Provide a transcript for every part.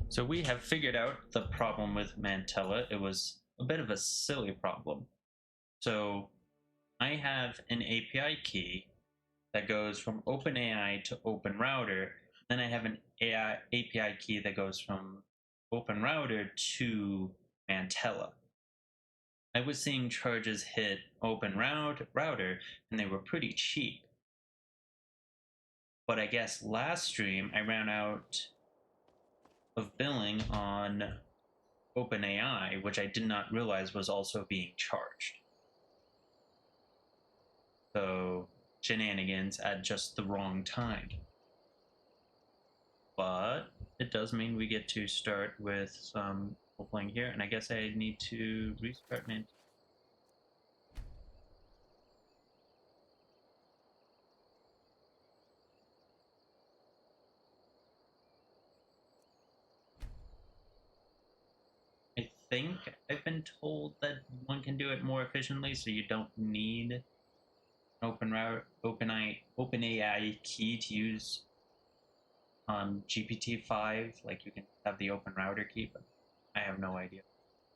So we have figured out the problem with Mantella. It was a bit of a silly problem. So I have an API key that goes from OpenAI to OpenRouter. Then I have an API key that goes from OpenRouter to Mantella. I was seeing charges hit OpenRouter and they were pretty cheap. But I guess last stream I ran out of billing on OpenAI, which I did not realize was also being charged. So shenanigans at just the wrong time. But it does mean we get to start with some playing here, and I guess I need to restart Mint. I think I've been told that one can do it more efficiently, so you don't need an OpenAI key to use GPT-5. Like you can have the OpenRouter key, but I have no idea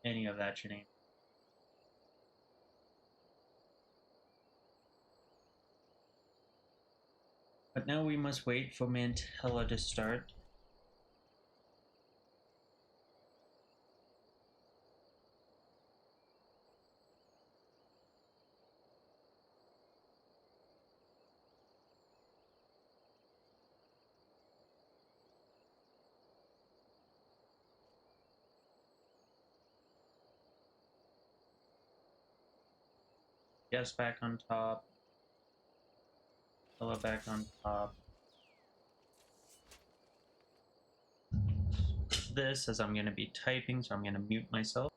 any of that shenanigans. But now we must wait for Mantella to start. Yes, back on top. Mantella back on top. This as I'm going to be typing, so I'm going to mute myself.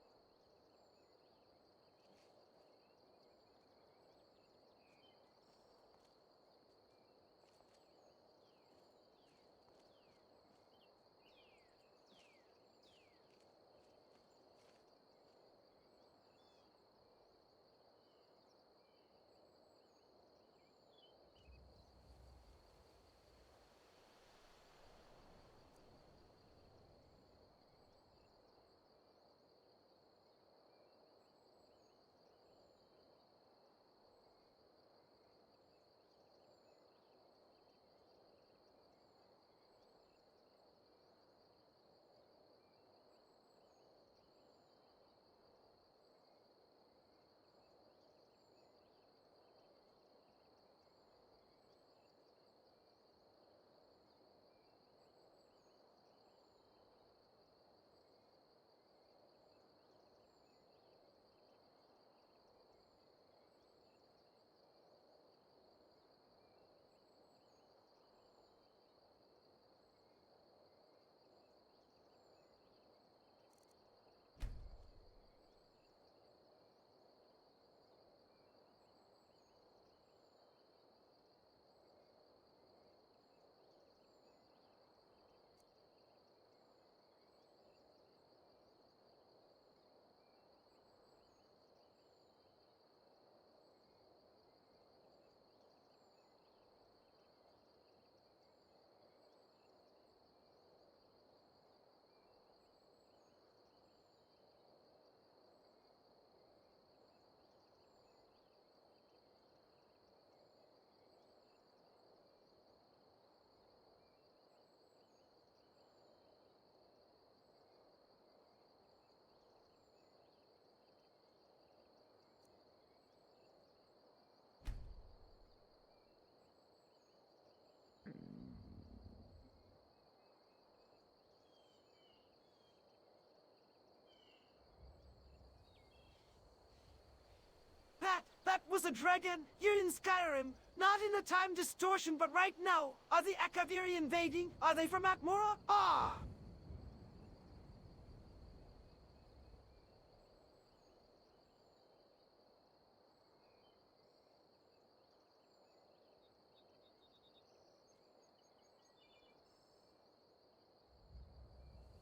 That was a dragon! You're in Skyrim! Not in a time distortion, but right now! Are the Akaviri invading? Are they from Akmora? Ah!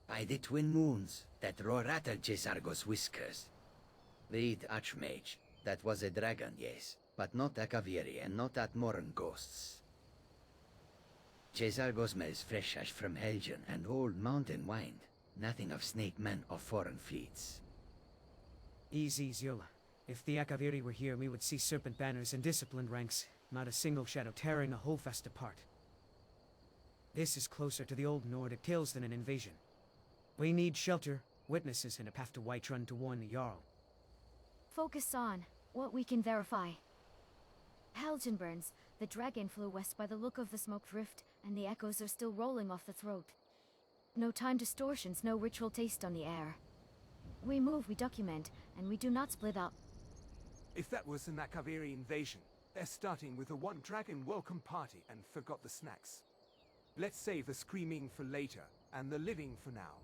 By the twin moons that roar at Jesargos whiskers. The Archmage. That was a dragon, yes, but not Akaviri and not Atmoran ghosts. Jesargos smells fresh as from Helgen and old mountain wine. Nothing of snake men or foreign fleets. Easy, Zula. If the Akaviri were here, we would see serpent banners and disciplined ranks, not a single shadow tearing the whole fest apart. This is closer to the old Nordic tales than an invasion. We need shelter, witnesses, and a path to Whiterun to warn the Jarl. Focus on what we can verify. Helgen burns. The dragon flew west by the look of the smoked rift, and the echoes are still rolling off the throat. No time distortions, no ritual taste on the air. We move, we document, and we do not split up. If that was an Akaviri invasion, they're starting with a one-dragon welcome party and forgot the snacks. Let's save the screaming for later, and the living for now.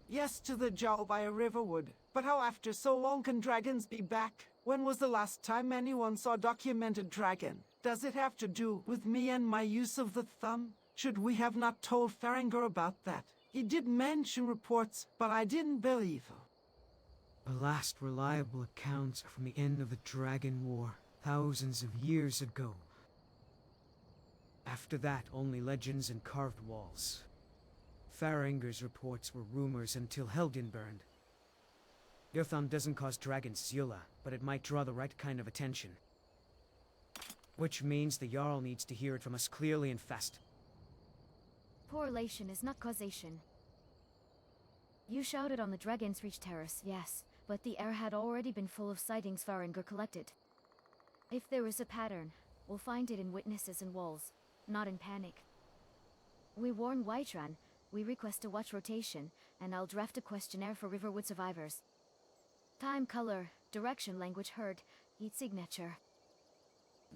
Yes to the Jarl by a riverwood. But how after so long can dragons be back? When was the last time anyone saw a documented dragon? Does it have to do with me and my use of the thumb? Should we have not told Farengar about that? He did mention reports, but I didn't believe him. The last reliable accounts are from the end of the Dragon War, thousands of years ago. After that, only legends and carved walls. Farengar's reports were rumors until Helgen burned. Your thumb doesn't cause dragons, Zula, but it might draw the right kind of attention. Which means the Jarl needs to hear it from us clearly and fast. Correlation is not causation. You shouted on the Dragon's Reach terrace, yes, but the air had already been full of sightings Farengar collected. If there is a pattern, we'll find it in witnesses and walls, not in panic. We warn Whiterun, we request a watch rotation, and I'll draft a questionnaire for Riverwood survivors. Time, color, direction, language heard, each signature.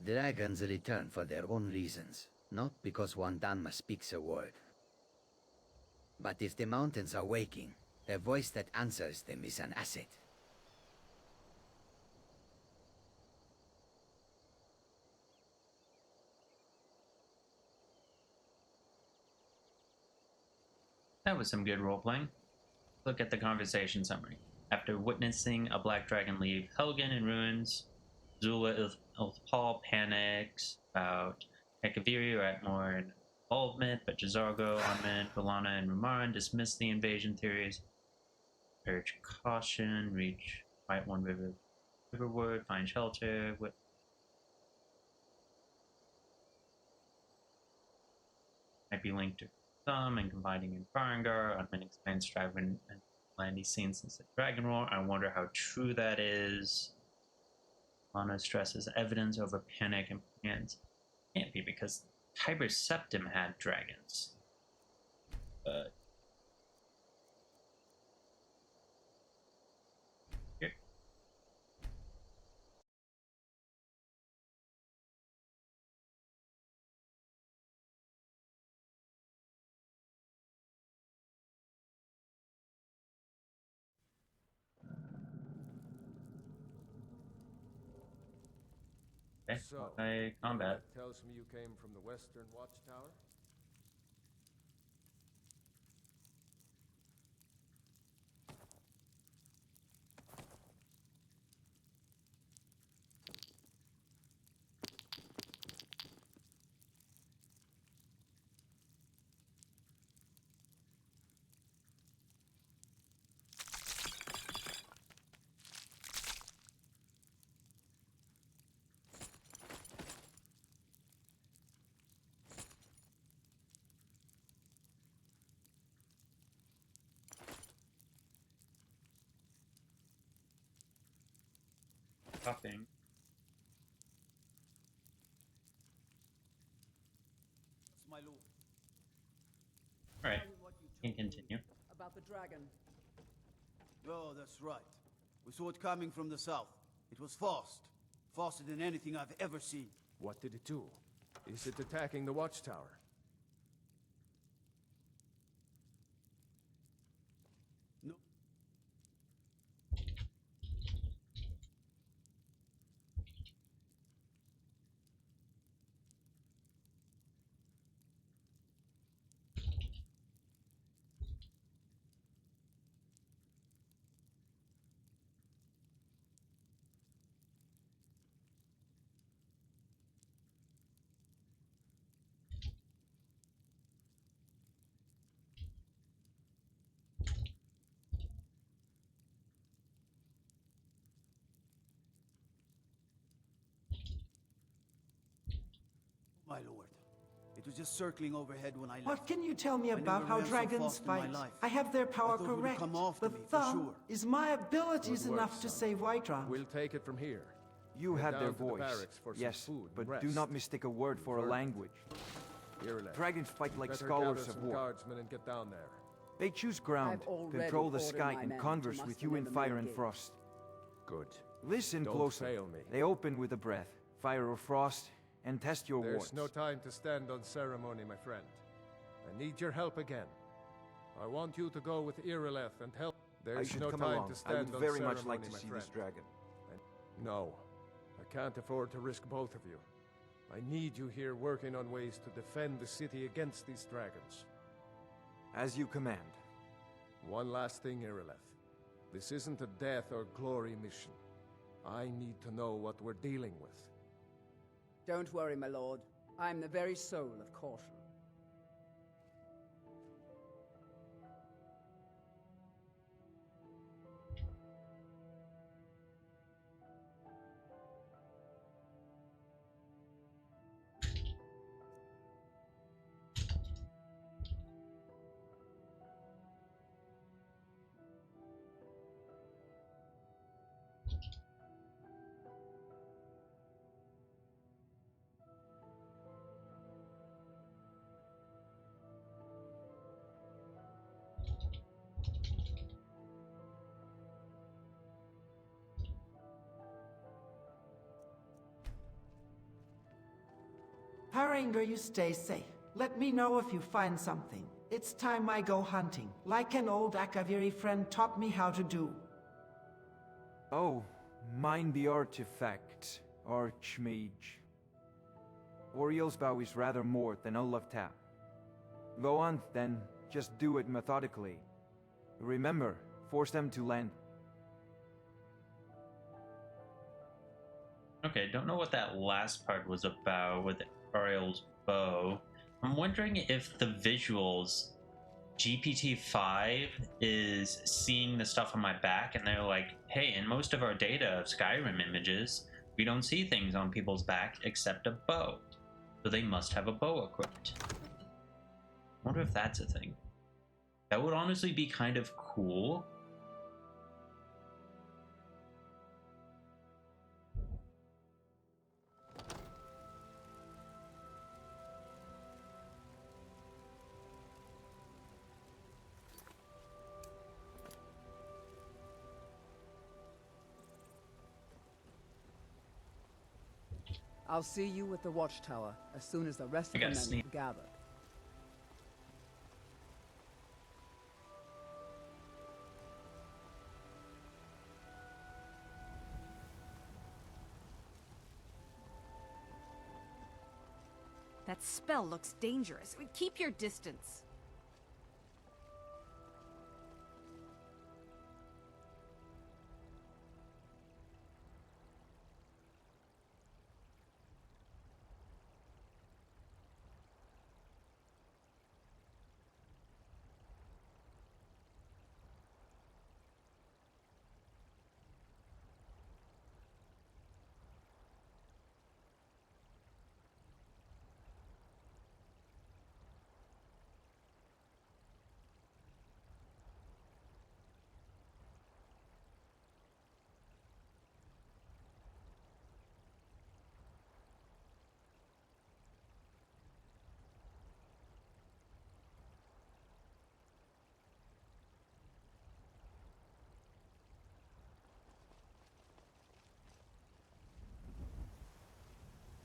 Dragons return for their own reasons, not because one Dunmer speaks a word. But if the mountains are waking, a voice that answers them is an asset. That was some good role-playing. Look at the conversation summary. After witnessing a black dragon leave Helgen in ruins, Zula Ilath-Pal panics about Akaviri are at more involvement, but Jazargo, Armin, Balana, and Rumaran dismiss the invasion theories. Urge caution, reach White One Riverwood, find shelter. Might be linked to Thumb and combining in Farengar. Armin explains Dragon and Landy seen since the Dragon Roar. I wonder how true that is. Lana stresses evidence over panic and plans. Can't be because Tiber Septim had dragons. But here. Okay, So, my combat. That tells me you came from the Western Watchtower? Copying. My lord. All right, Tell me what you can told me continue. about the dragon. Oh, that's right. We saw it coming from the south. It was fast. Faster than anything I've ever seen. What did it do? Is it attacking the Watchtower? No. My lord. It was just circling overhead when I left. What can you tell me I about never how ran so dragons fast in my fight? life. I have their power I thought it would correct. come after The me, for thumb sure. is my abilities Good work, enough to son. save Whiterun. We'll take it from here. You Head had their down to the voice, barracks for some yes, food and but do rest. not mistake a word for a Further. language. Irileth, Dragons fight like better scholars gather of some war. guardsmen and get down there. They choose ground, I've already control the ordered sky, my and men to converse with muster you in the fire main and gate. frost. Good. Listen Don't closely. fail me. They open with a breath, fire or frost, and test your There's wards. no time to stand on ceremony, my friend. I need your help again. I want you to go with Irileth and help. There's I should no come time along. to I stand would on very much ceremony, like to my see friend. this dragon. No, I can't afford to risk both of you. I need you here working on ways to defend the city against these dragons. As you command. One last thing, Irileth. This isn't a death or glory mission. I need to know what we're dealing with. Don't worry, my lord. I'm the very soul of caution. Haranger, you stay safe. Let me know if you find something. It's time I go hunting, like an old Akaviri friend taught me how to do. Oh, mind the artifact, Archmage. Oriel's bow is rather more than Ilath-Pal. Go on, then. Just do it methodically. Remember, force them to land. Okay, don't know what that last part was about with Ariel's bow. I'm wondering if the visuals, GPT-5 is seeing the stuff on my back and they're like, hey, in most of our data of Skyrim images, we don't see things on people's back except a bow. So they must have a bow equipped. I wonder if that's a thing. That would honestly be kind of cool. I'll see you at the watchtower as soon as the rest I of the gotta men sneak. have gathered. That spell looks dangerous. Keep your distance.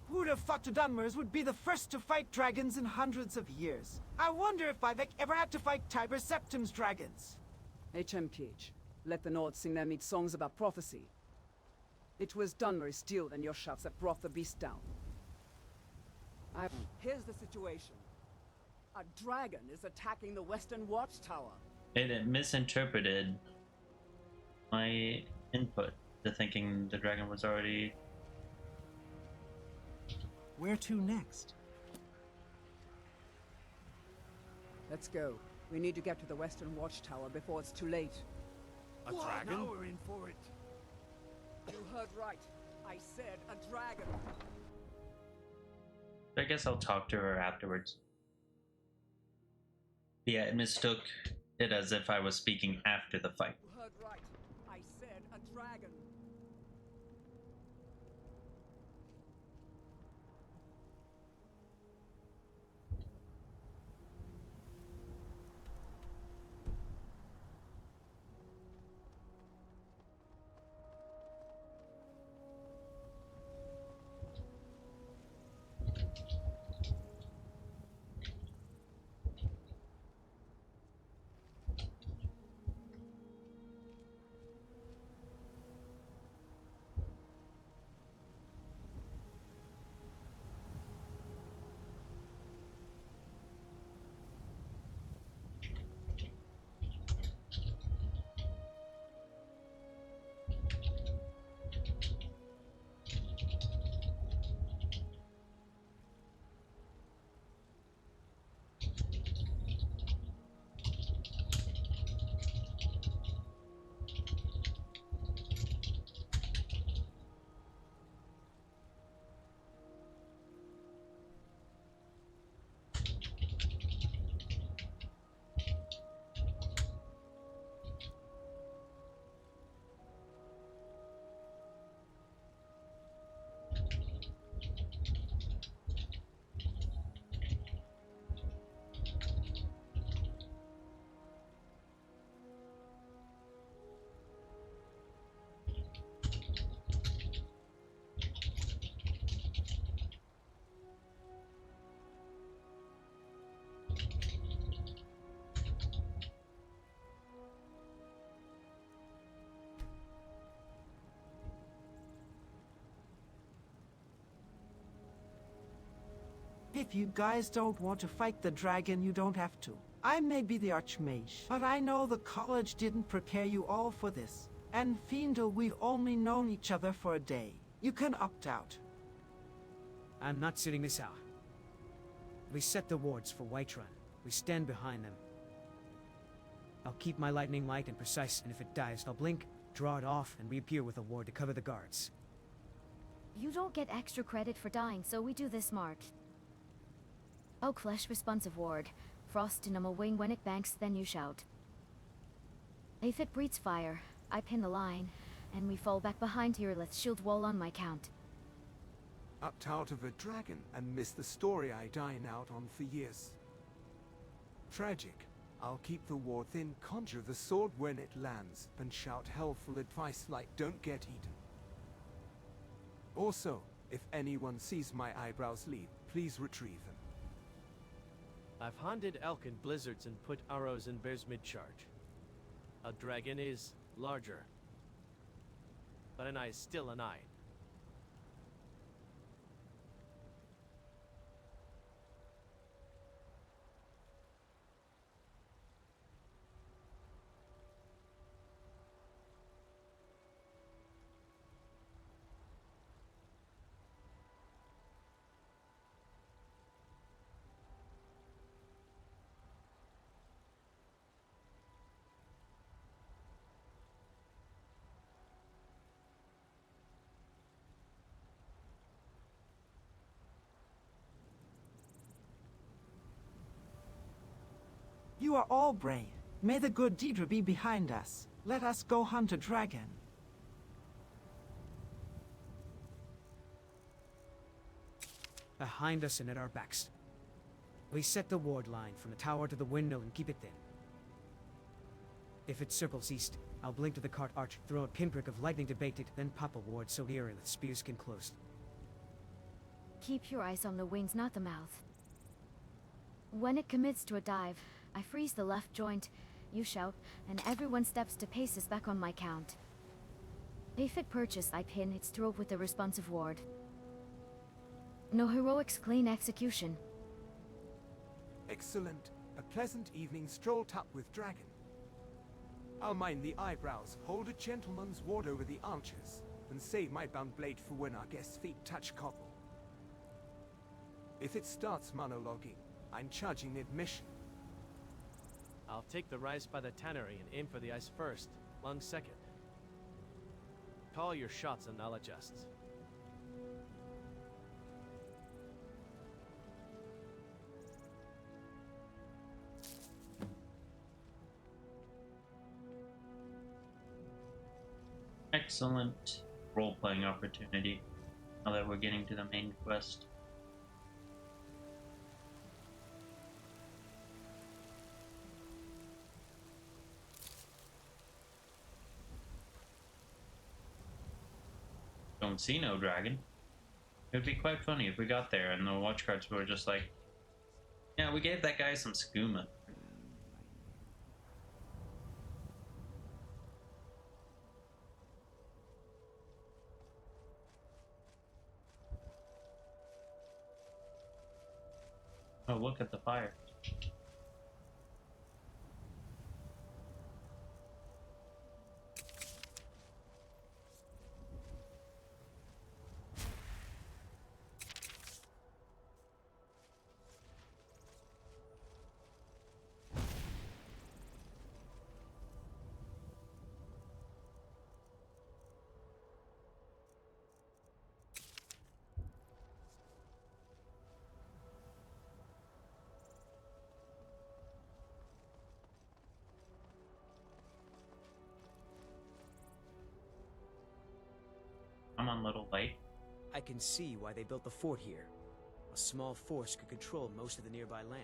Who'd have thought the Dunmers would be the first to fight dragons in hundreds of years? I wonder if I've ever had to fight Tiber Septim's dragons. HMPH. Let the Nords sing their mead songs about prophecy. It was Dunmer's steel and your shafts that brought the beast down. Here's the situation. A dragon is attacking the Western Watchtower. It misinterpreted my input to thinking the dragon was already. Where to next? Let's go. We need to get to the Western Watchtower before it's too late. A dragon? Now we're in for it. You heard right. I said a dragon. I guess I'll talk to her afterwards. Yeah, it mistook it as if I was speaking after the fight. You heard right. I said a dragon. If you guys don't want to fight the dragon, you don't have to. I may be the Archmage, but I know the college didn't prepare you all for this. And Fiendle, we've only known each other for a day. You can opt out. I'm not sitting this out. We set the wards for Whiterun. We stand behind them. I'll keep my lightning light and precise, and if it dies, I'll blink, draw it off, and reappear with a ward to cover the guards. You don't get extra credit for dying, so we do this smart. Oak Flesh responsive ward. Frost in a wing when it banks, then you shout. If it breathes fire, I pin the line, and we fall back behind Ilath-Pal's shield wall on my count. Upped out of a dragon and missed the story I dine out on for years. Tragic. I'll keep the ward thin, conjure the sword when it lands, and shout helpful advice like don't get eaten. Also, If anyone sees my eyebrows leave, please retrieve them. I've hunted elk in blizzards and put arrows in bears mid-charge. A dragon is larger, but an eye is still an eye. You are all brave. May the good Deidre be behind us. Let us go hunt a dragon. Behind us and at our backs. We set the ward line from the tower to the windmill and keep it thin. If it circles east, I'll blink to the cart arch, throw a pinprick of lightning to bait it, then pop a ward so the area with spears can close. Keep your eyes on the wings, not the mouth. When it commits to a dive, I freeze the left joint, you shout, and everyone steps to paces back on my count. If it perches, I pin its throat with a responsive ward. No heroics, clean execution. Excellent. A pleasant evening stroll up with dragon. I'll mind the eyebrows, hold a gentleman's ward over the archers, and save my bound blade for when our guest's feet touch cobble. If it starts monologuing, I'm charging admission. I'll take the rice by the tannery and aim for the ice first, lung second. Call your shots and I'll adjust. Excellent role-playing opportunity, now that we're getting to the main quest. Don't see no dragon. It would be quite funny if we got there and the watch cards were just like, yeah, we gave that guy some skooma. Oh, look at the fire. Come on, little light. I can see why they built the fort here. A small force could control most of the nearby land.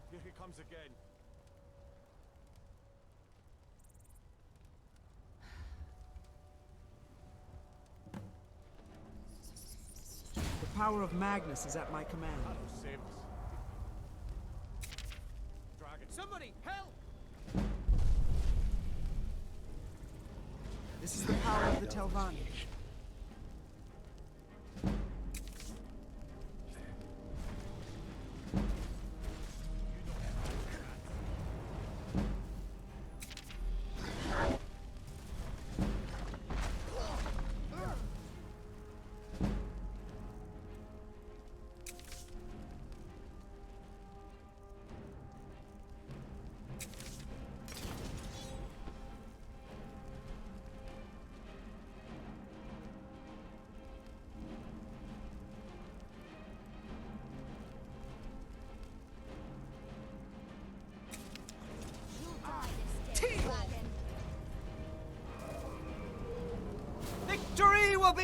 Here he comes again. The power of Magnus is at my command. Save us. Dragon. Somebody, help! This is the power of the Telvanni.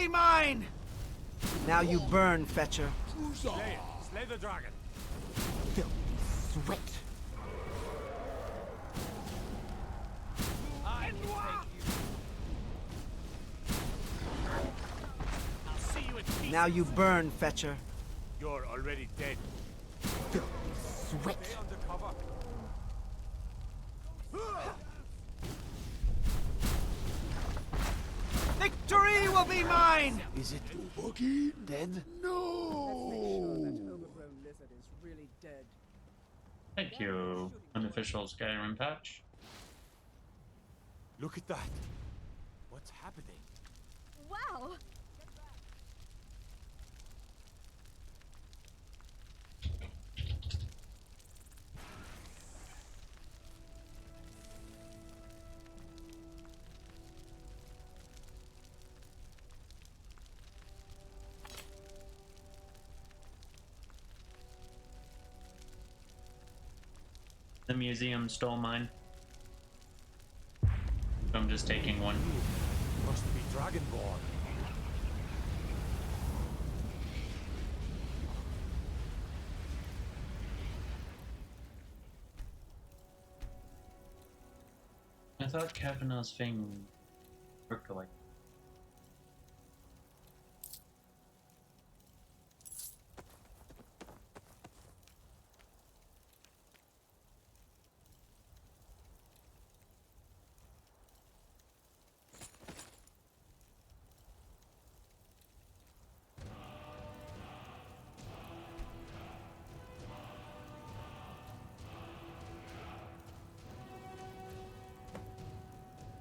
be mine! Now you burn, Fetcher. Slay it! Slay the dragon! Filthy sweat. I'll see you in peace. Now you burn, Fetcher. You're already dead. Filthy sweat. Stay under cover. Victory will be mine! Is it Boogie dead? No! Let's make sure that overgrown lizard is really dead. Thank you, unofficial Skyrim patch. Look at that. What's happening? Wow! The museum stole mine. So I'm just taking one. Must be Dragonborn. I thought Kavanaugh's thing worked like.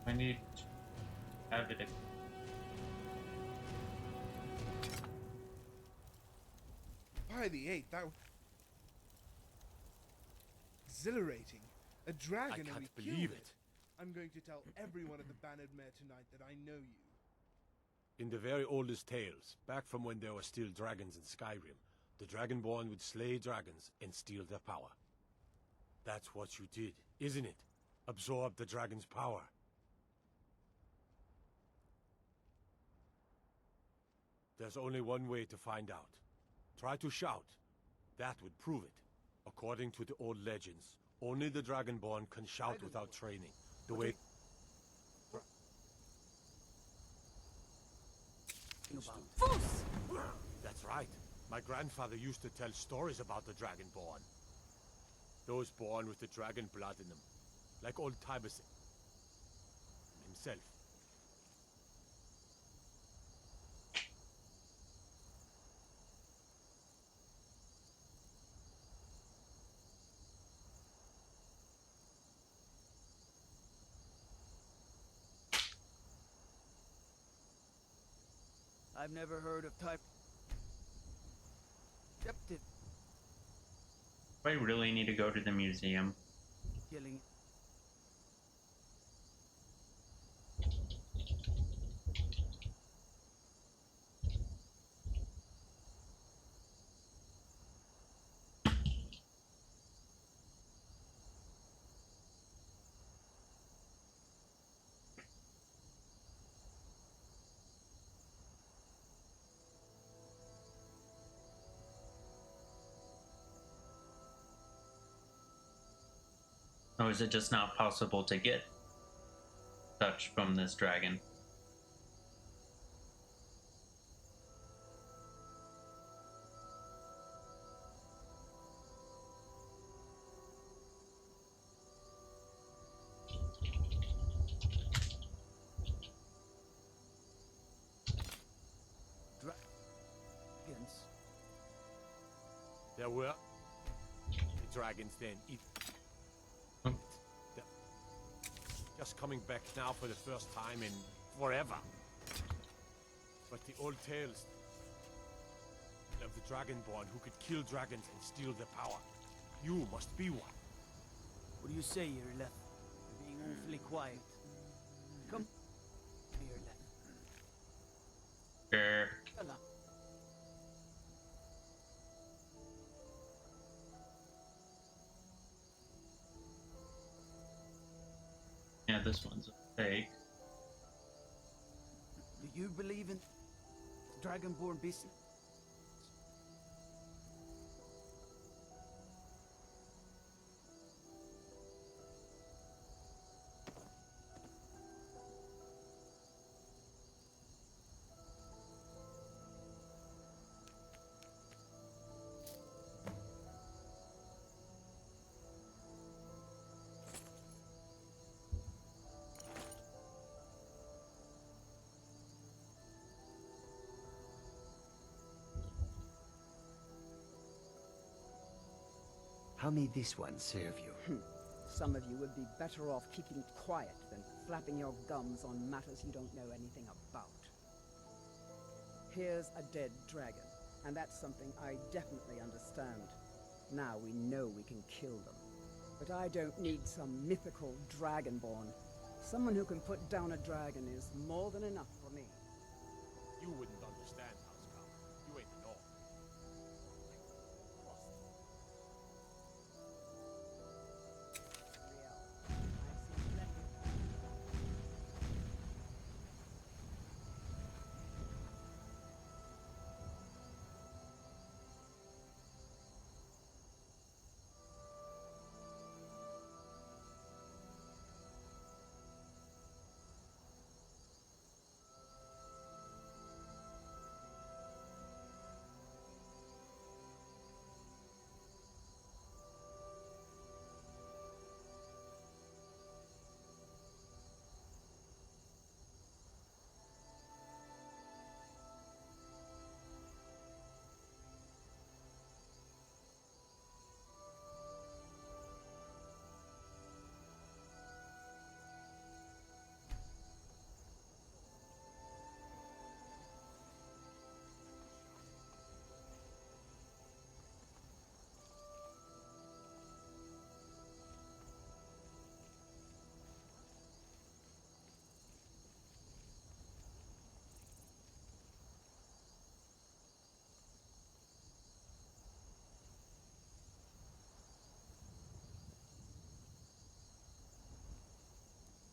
I need to have it. By the 8th, that was exhilarating. A dragon I and we can't killed believe it. it. I'm going to tell everyone at the Bannered Mare tonight that I know you. In the very oldest tales, back from when there were still dragons in Skyrim, the Dragonborn would slay dragons and steal their power. That's what you did, isn't it? Absorb the dragon's power. There's only one way to find out. Try to shout. That would prove it. According to the old legends, only the Dragonborn can shout without training. The way... That's right. My grandfather used to tell stories about the Dragonborn. Those born with the dragon blood in them. Like old Tibus himself. I've never heard of type. Except it I really need to go to the museum. killing. Or is it just not possible to get touch from this dragon? Dragons. There were... the dragons then. Just coming back now for the first time in forever. But the old tales of the Dragonborn who could kill dragons and steal their power. You must be one. What do you say, Ilath? You're being awfully quiet. Come here, Sure. Ilath. Yeah, this one's a fake. Do you believe in Dragonborn beasts. How may this one serve you? Some of you would be better off keeping quiet than flapping your gums on matters you don't know anything about. Here's a dead dragon, and that's something I definitely understand. Now we know we can kill them. But I don't need some mythical dragonborn. Someone who can put down a dragon is more than enough for me. You wouldn't understand, Housecarl. You ain't the North.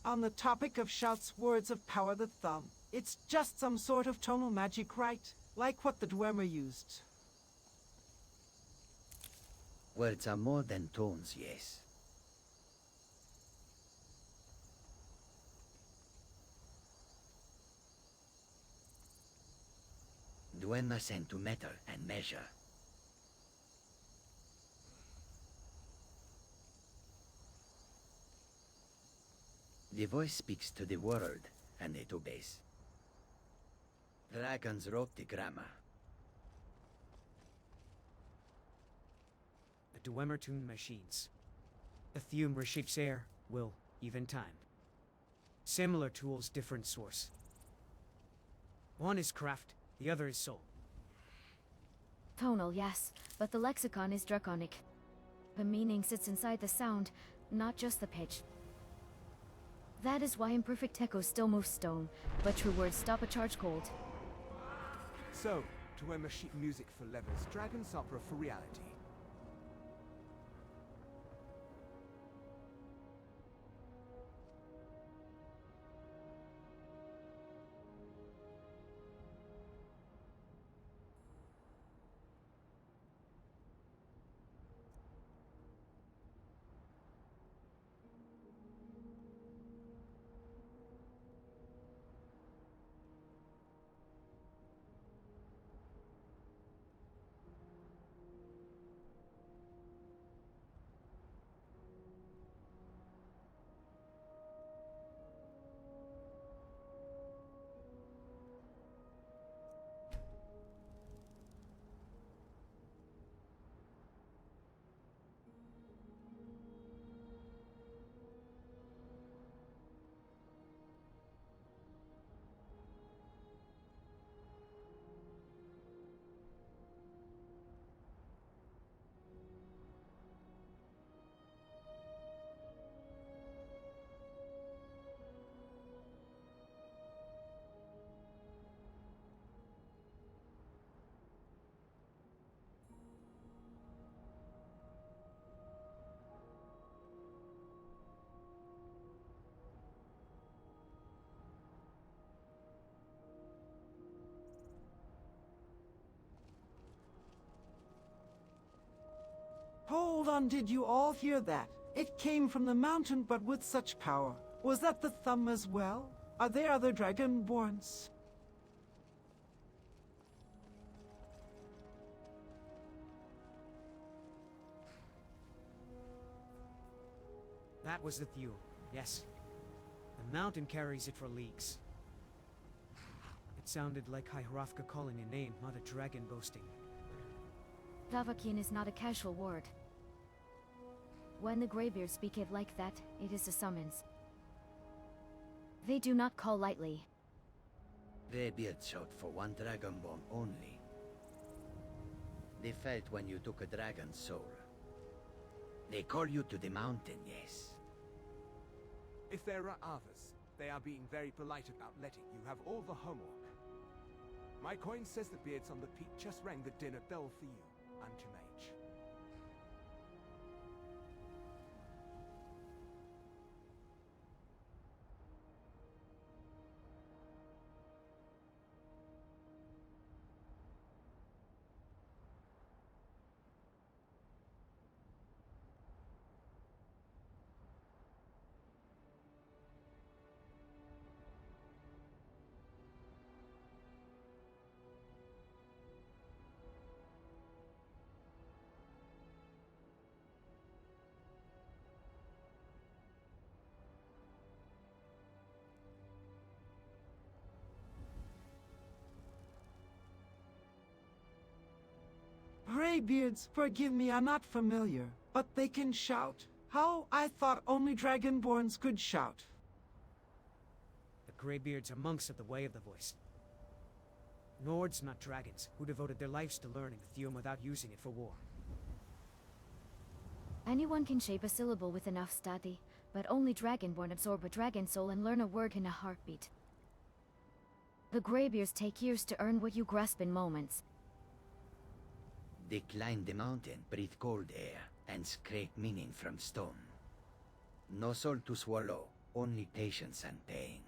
On the topic of Shout's words of power the thumb, it's just some sort of tonal magic, right? Like what the Dwemer used. Words are more than tones, yes. Dwemer sent to meter and measure. The voice speaks to the world, and it obeys. Dragons wrote the grammar. The Dwemer tune machines. The Thume reshapes air, will, even time. Similar tools, different source. One is craft, the other is soul. Tonal, yes, but the lexicon is draconic. The meaning sits inside the sound, not just the pitch. That is why imperfect echoes still move stone, but true words stop a charge cold. So, Dwemer sheet music for levers, Dragon's opera for reality. Hold on, did you all hear that? It came from the mountain, but with such power. Was that the thumb as well? Are there other Dragonborns? That was the Thew, yes. The mountain carries it for leagues. It sounded like Hierofka calling a name, not a dragon boasting. Davakin is not a casual word. When the Greybeards speak it like that, it is a summons. They do not call lightly. Greybeards shout for one Dragonborn only. They felt when you took a dragon's soul. They call you to the mountain, yes. If there are others, they are being very polite about letting you have all the homework. My coin says the beards on the peak just rang the dinner bell for you, Anti-Mage. Greybeards, forgive me, are not familiar, but they can shout. How? I thought only Dragonborns could shout. The Greybeards are monks of the Way of the Voice. Nords, not dragons, who devoted their lives to learning the Theum without using it for war. Anyone can shape a syllable with enough study, but only Dragonborn absorb a dragon soul and learn a word in a heartbeat. The Greybeards take years to earn what you grasp in moments. They climb the mountain, breathe cold air, and scrape meaning from stone. No soul to swallow, only patience and pain.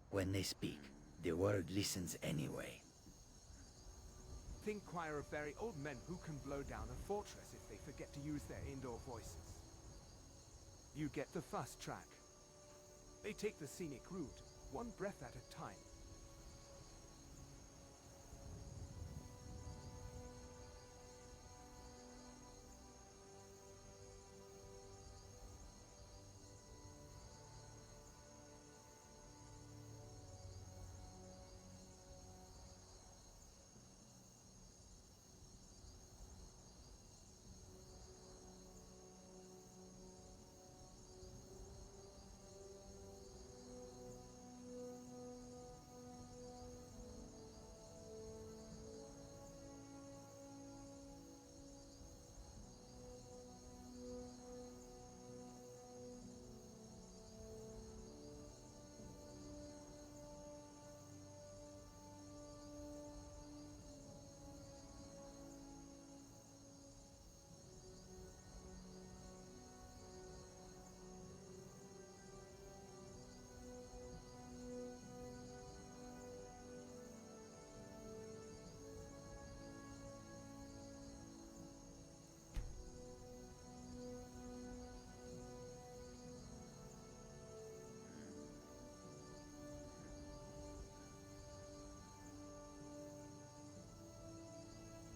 When they speak, the world listens anyway. Think choir of very old men who can blow down a fortress if they forget to use their indoor voices. You get the fast track. They take the scenic route, one breath at a time.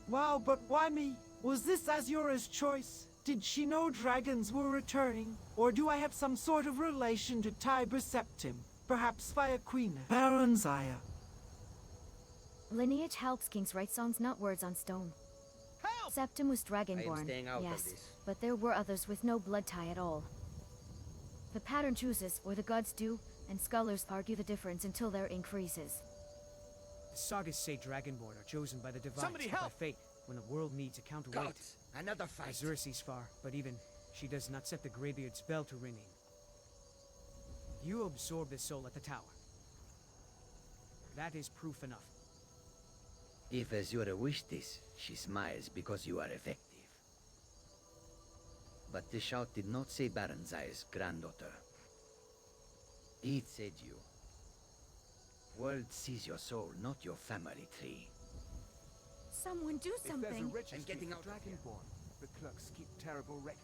Wow, but why me? Was this Azura's choice? Did she know dragons were returning? Or do I have some sort of relation to Tiber Septim? Perhaps via Queen Baron Zaya. Lineage helps kings write songs, not words on stone. Help! Septim was I am Dragonborn, staying out of yes, this. but there were others with no blood tie at all. The pattern chooses, or the gods do, and scholars argue the difference until there increases. The sagas say Dragonborn are chosen by the divines, Somebody by help! fate, when the world needs a counterweight. Gods, another fight. Azura sees far, but even she does not set the Greybeard's bell to ringing. You absorb the soul at the tower. That is proof enough. If Azura wished this, she smiles because you are effective. But the shout did not say Baron Zaya's granddaughter. It said you. World sees your soul, not your family tree. Someone do If there's a something. register I'm getting for out of here. Dragonborn, the clerks keep terrible records.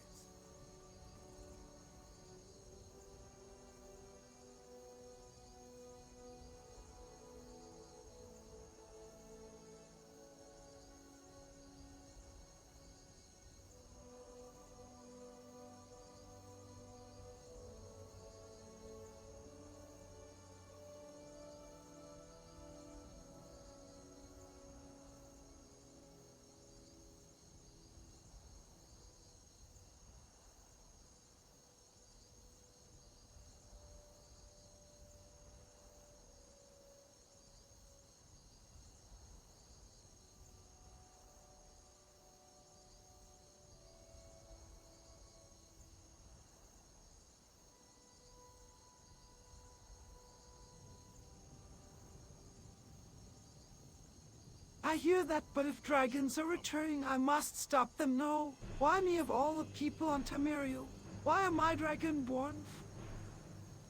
I hear that, but if dragons are returning, I must stop them, no? Why me of all the people on Tamariel? Why am I dragonborn?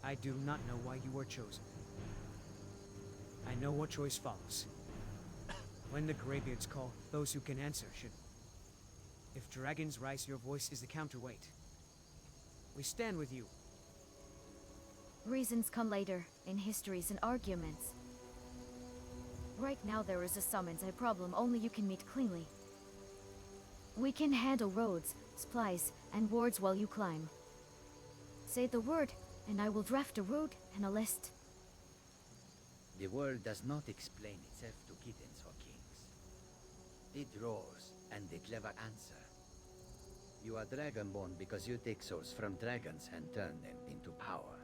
I do not know why you were chosen. I know what choice follows. When the Greybeards call, those who can answer should. If dragons rise, your voice is the counterweight. We stand with you. Reasons come later, in histories and arguments. Right now there is a summons, a problem only you can meet cleanly. We can handle roads, supplies, and wards while you climb. Say the word, and I will draft a route and a list. The world does not explain itself to kittens or kings. It roars, and the clever answer. You are dragonborn because you take souls from dragons and turn them into power.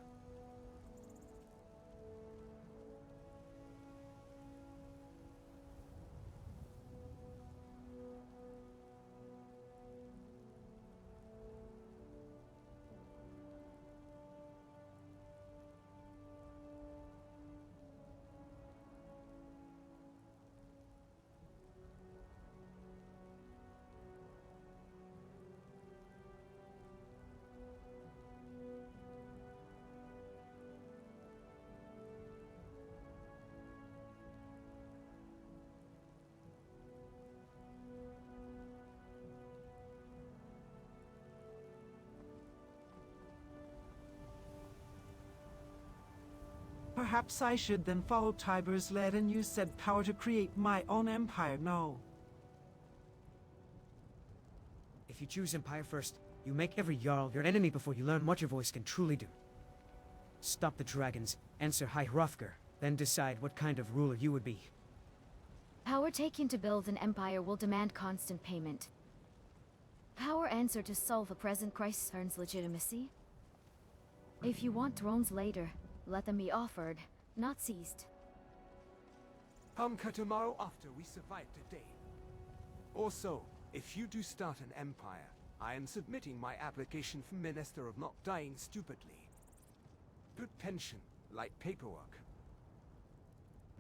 Perhaps I should then follow Tiber's lead and use said power to create my own empire, no? If you choose Empire first, you make every Jarl your enemy before you learn what your voice can truly do. Stop the dragons, answer High Hrothgar, then decide what kind of ruler you would be. Power taken to build an empire will demand constant payment. Power answer to solve a present crisis earns legitimacy. If you want thrones later, let them be offered, not seized. Conquer tomorrow after we survive today. Also, if you do start an empire, I am submitting my application for Minister of Not Dying Stupidly. Good pension, light paperwork.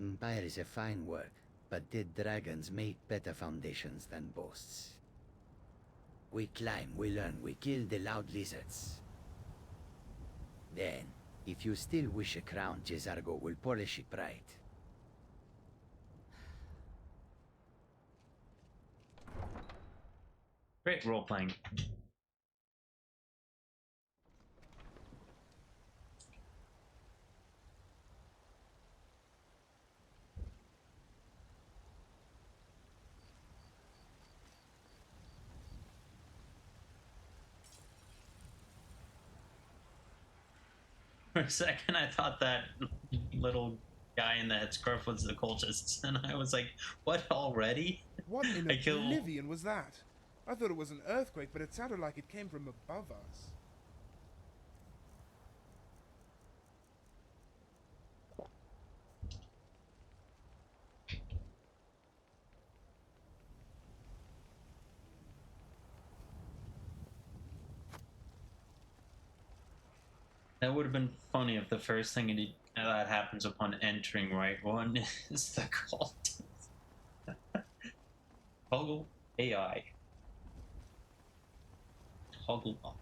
Empire is a fine word, but did dragons make better foundations than boasts? We climb, we learn, we kill the loud lizards. Then, if you still wish a crown, Jezargo will polish it bright. Great role-playing. For a second, I thought that little guy in the headscarf was the cultists, and I was like, what, already? What in I killed... oblivion was that? I thought it was an earthquake, but it sounded like it came from above us. That would have been funny if the first thing that happens upon entering right one is the cultist. Toggle AI. Toggle on.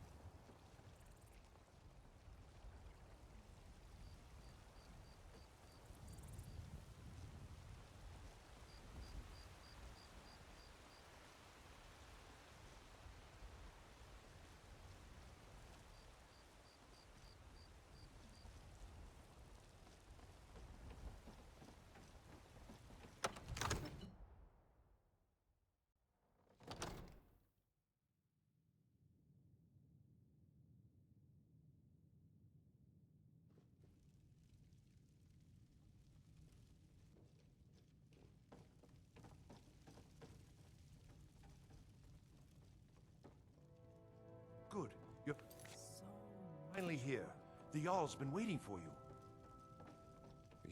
here. The Jarl's been waiting for you.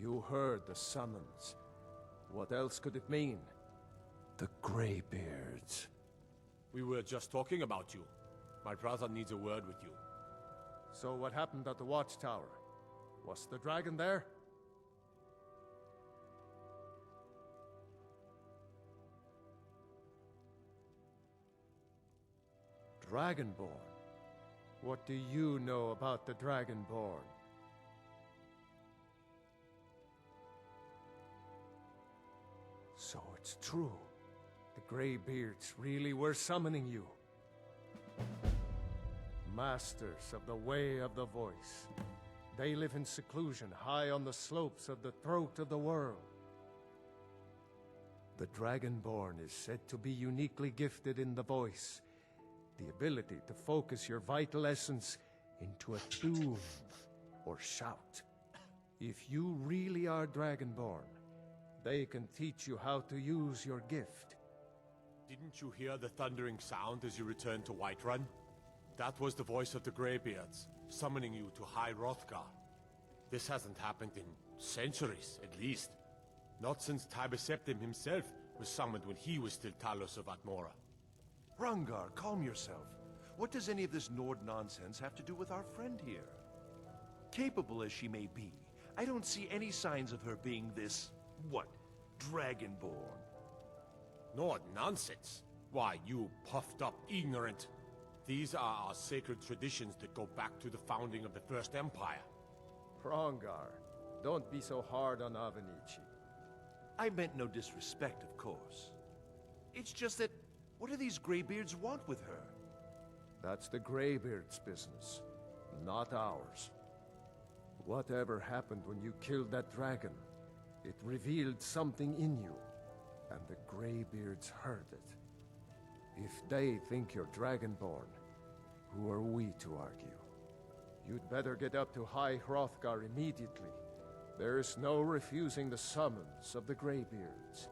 You heard the summons. What else could it mean? The Greybeards. We were just talking about you. My brother needs a word with you. So what happened at the watchtower? Was the dragon there? Dragonborn? What do you know about the Dragonborn? So it's true. The Greybeards really were summoning you. Masters of the Way of the Voice. They live in seclusion high on the slopes of the throat of the world. The Dragonborn is said to be uniquely gifted in the voice. The ability to focus your vital essence into a tune or shout. If you really are Dragonborn, they can teach you how to use your gift. Didn't you hear the thundering sound as you returned to Whiterun? That was the voice of the Greybeards, summoning you to High Hrothgar. This hasn't happened in centuries, at least. Not since Tiber Septim himself was summoned when he was still Talos of Atmora. Hrongar, calm yourself. What does any of this Nord nonsense have to do with our friend here? Capable as she may be, I don't see any signs of her being this, what, Dragonborn? Nord nonsense? Why, you puffed up ignorant. These are our sacred traditions that go back to the founding of the First Empire. Hrongar, don't be so hard on Avenici. I meant no disrespect, of course. It's just that, what do these Greybeards want with her? That's the Greybeards' business, not ours. Whatever happened when you killed that dragon, it revealed something in you, and the Greybeards heard it. If they think you're Dragonborn, who are we to argue? You'd better get up to High Hrothgar immediately. There's no refusing the summons of the Greybeards.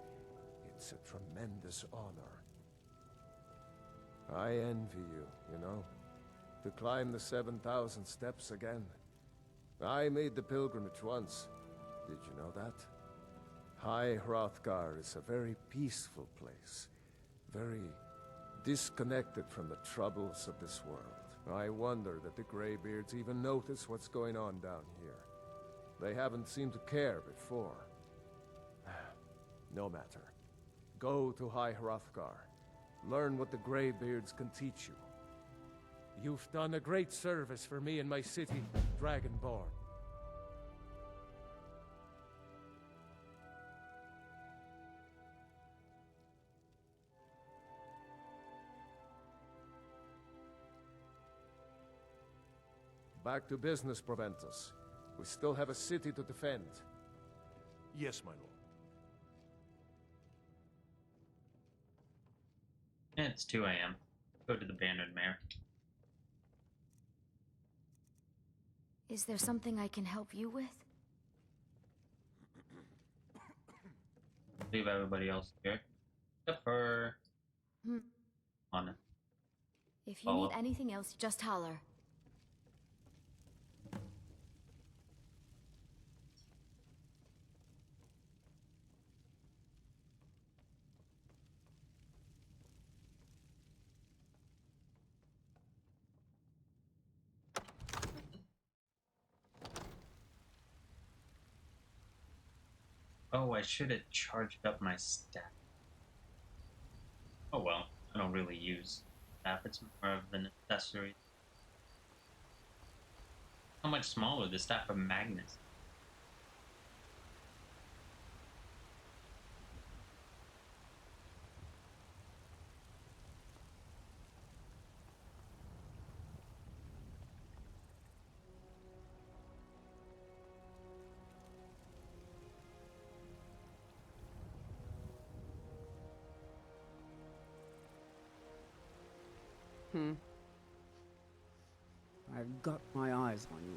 It's a tremendous honor. I envy you, you know, to climb the 7,000 steps again. I made the pilgrimage once. Did you know that? High Hrothgar is a very peaceful place. Very disconnected from the troubles of this world. I wonder that the Greybeards even notice what's going on down here. They haven't seemed to care before. No matter. Go to High Hrothgar. Learn what the Greybeards can teach you. You've done a great service for me and my city, Dragonborn. Back to business, Proventus. We still have a city to defend. Yes, my lord. It's 2 a.m. Go to the Banded Mare. Is there something I can help you with? Leave everybody else here. Except for... Anna. If you need anything else, just holler. Oh, I should have charged up my staff. Oh well, I don't really use staff, it's more of an accessory. How much smaller the staff of Magnus? I've got my eyes on you.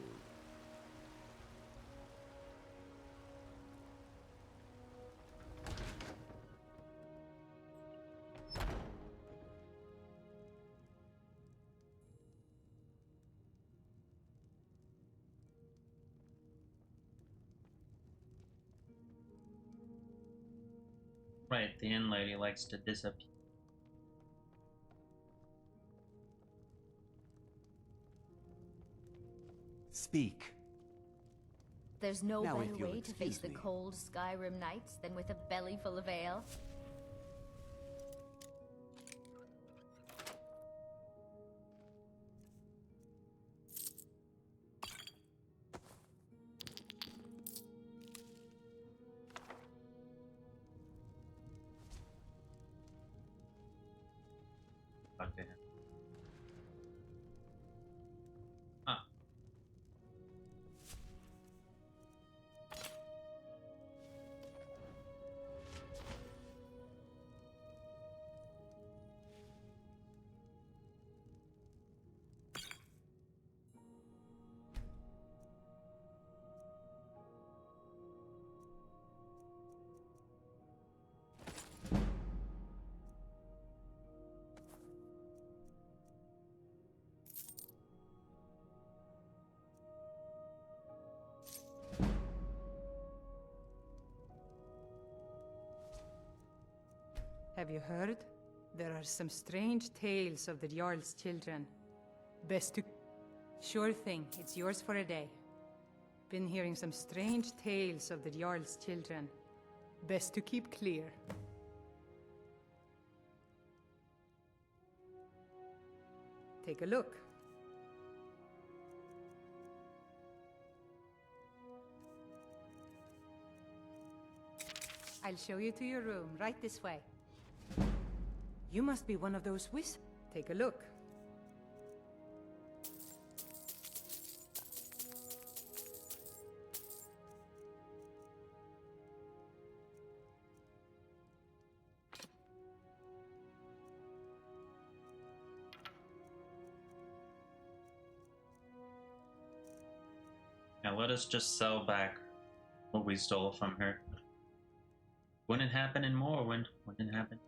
Right, the inn lady likes to disappear. Speak. There's no Now, better if you'll way to face excuse the me. cold Skyrim nights than with a belly full of ale. Talk to him. Ah. Have you heard? There are some strange tales of the Jarl's children. Best to... Sure thing, it's yours for a day. Been hearing some strange tales of the Jarl's children. Best to keep clear. Take a look. I'll show you to your room, right this way. You must be one of those Take a look. Now let us just sell back what we stole from her. Wouldn't happen in Morrowind. Wouldn't happen.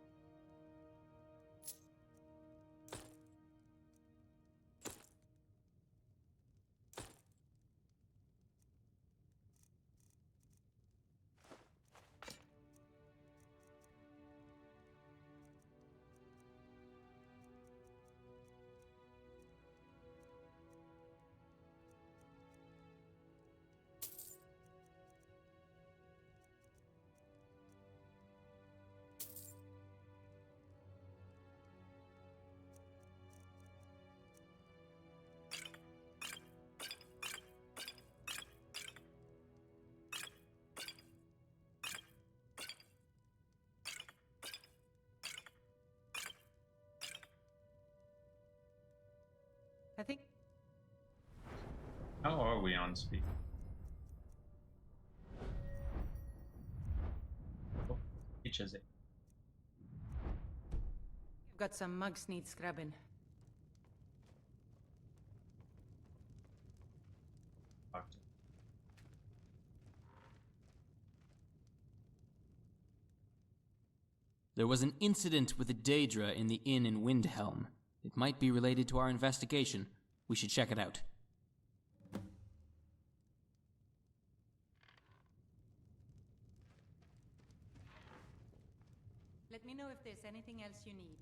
I think... How are we on speed? Oh, each is it. I've got some mugs need scrubbing. Talk to- There was an incident with a Daedra in the inn in Windhelm. It might be related to our investigation. We should check it out. Let me know if there's anything else you need.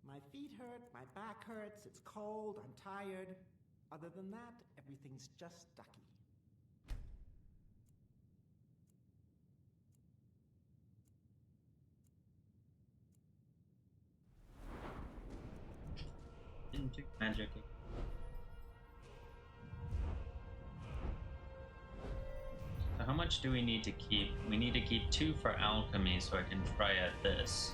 My feet hurt, my back hurts, it's cold, I'm tired. Other than that, everything's just ducky. Into magic. So how much do we need to keep? We need to keep 2 for alchemy so I can try at this.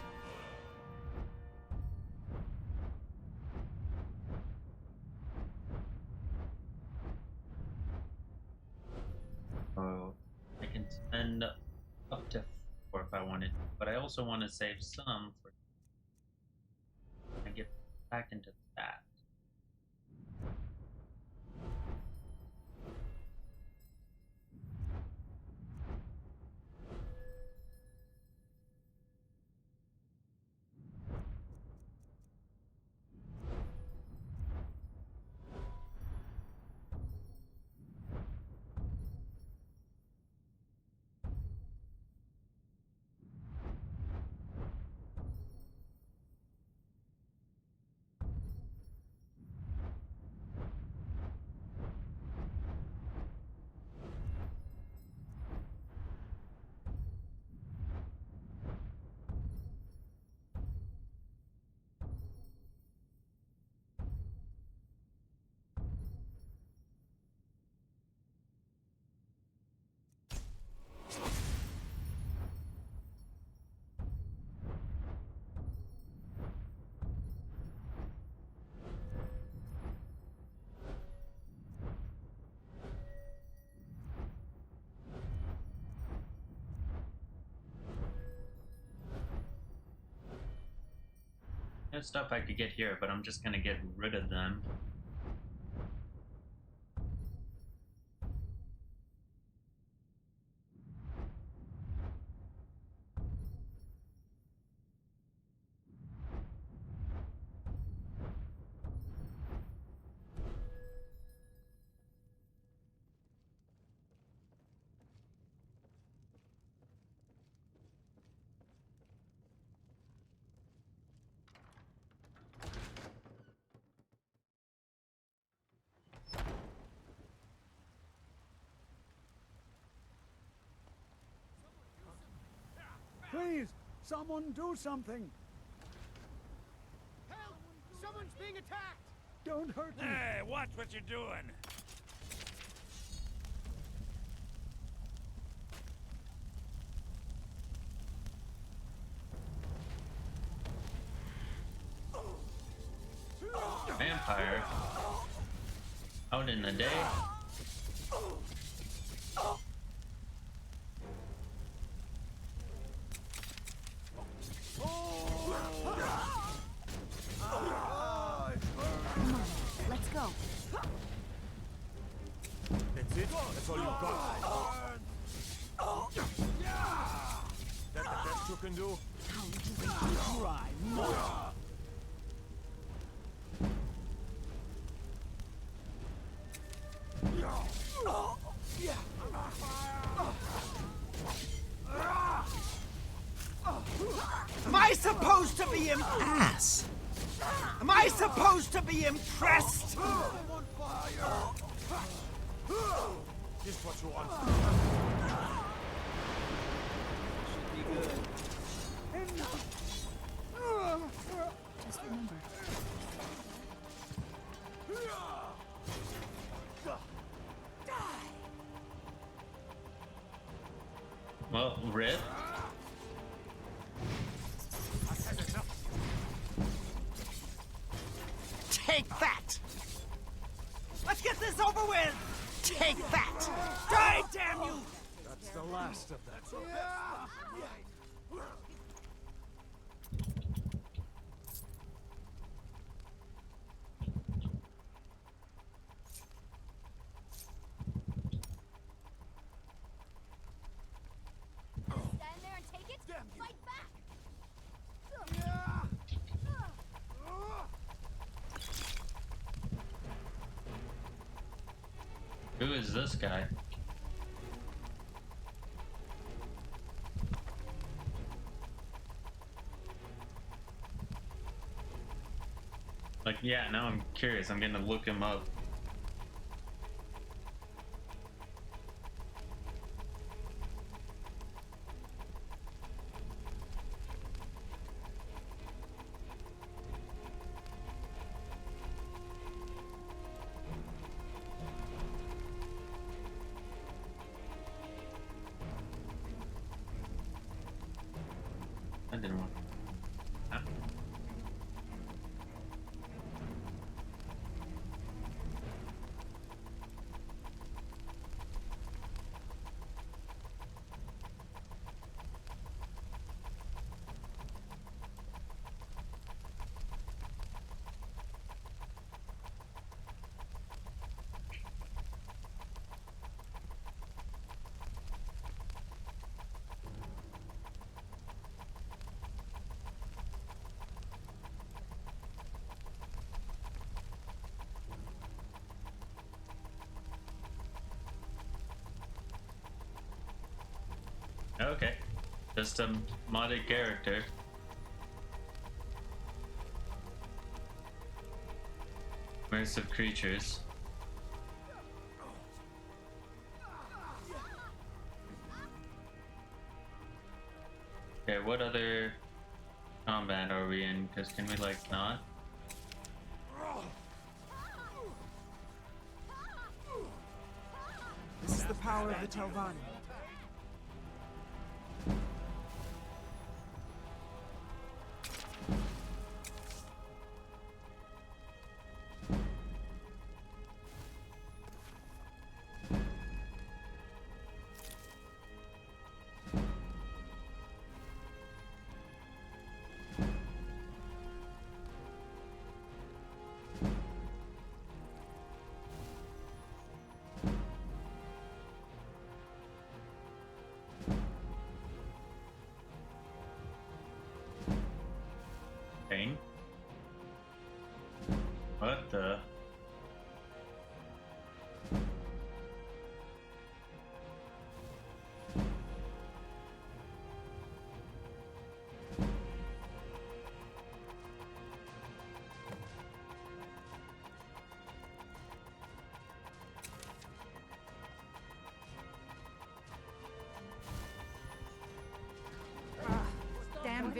Oh, I can spend up to 4 if I wanted, but I also want to save some for I get back into that. There's stuff I could get here, but I'm just gonna get rid of them. Please, someone do something. Help! Someone's being attacked! Don't hurt me. Hey, watch what you're doing. Vampire out in the day. Let's go. That's it? That's all you got? That the best you can do? Try more. Am I supposed to be ass? Am I supposed to be impressed? Just what you want. Should be good. Just remember. Well, Rip. Take that! Let's get this over with! Take that! Die, damn you! That's the last of that. Stand there and take it? Fight back! Who is this guy? Like, yeah, now I'm curious. I'm gonna look him up. I didn't want. Huh? Okay, just a modded character. Immersive creatures. Okay, what other combat are we in? Because can we like not? This is the power of the Telvanni.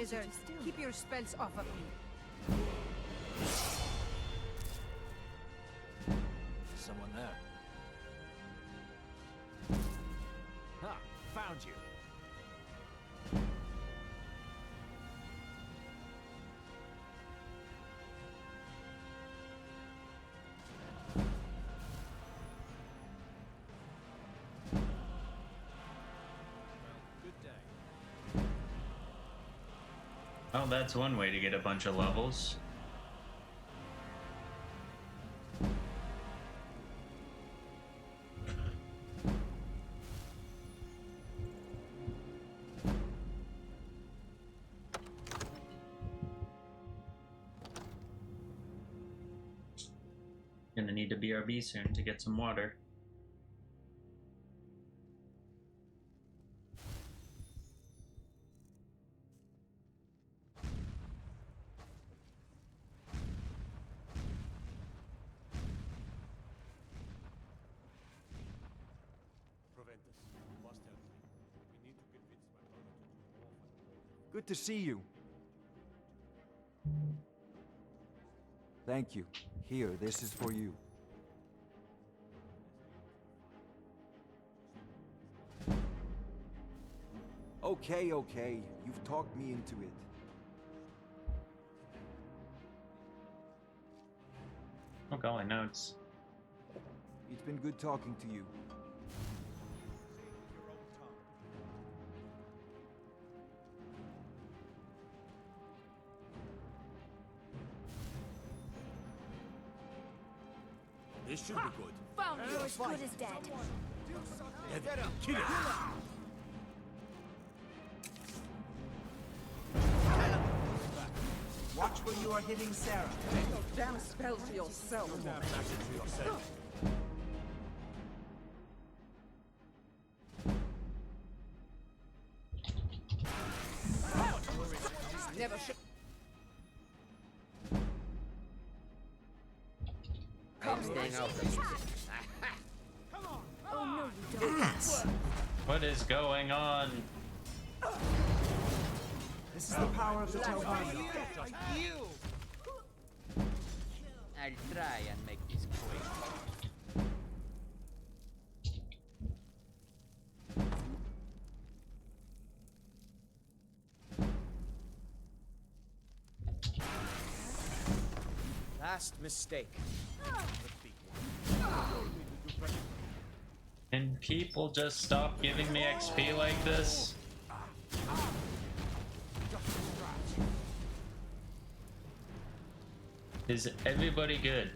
wizard. Keep your spells off of me. Someone there. Ha! Found you. Well, that's one way to get a bunch of levels. Gonna need to BRB soon to get some water. Good to see you. Thank you. Here, this is for you. Okay, okay. You've talked me into it. Oh golly, notes. It's been good talking to you. This should be good. Found you as good as dead. Ebony, kill it! Watch where you are hitting Sarah. Take your damn spell to yourself. Never should. I'm staying out of it. Oh no, you don't. Yes. What is going on? This is the power of the Telvanni. I'll try and make this quick. Last mistake. Can people just stop giving me XP like this? Is everybody good?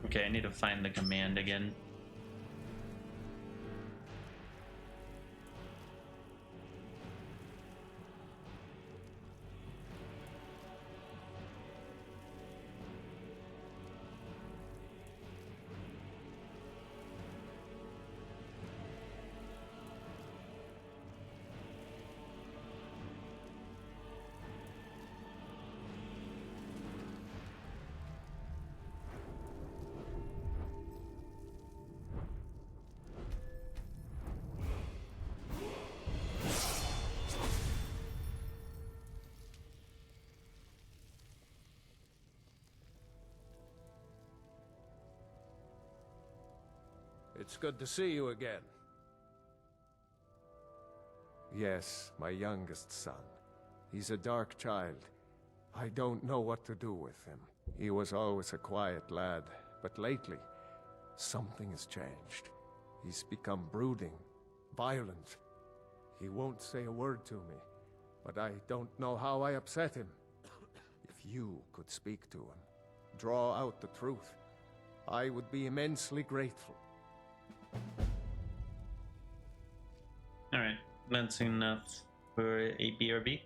Okay, I need to find the command again. It's good to see you again. Yes, my youngest son. He's a dark child. I don't know what to do with him. He was always a quiet lad, but lately, something has changed. He's become brooding, violent. He won't say a word to me, but I don't know how I upset him. If you could speak to him, draw out the truth, I would be immensely grateful. Alright, that's enough for a BRB.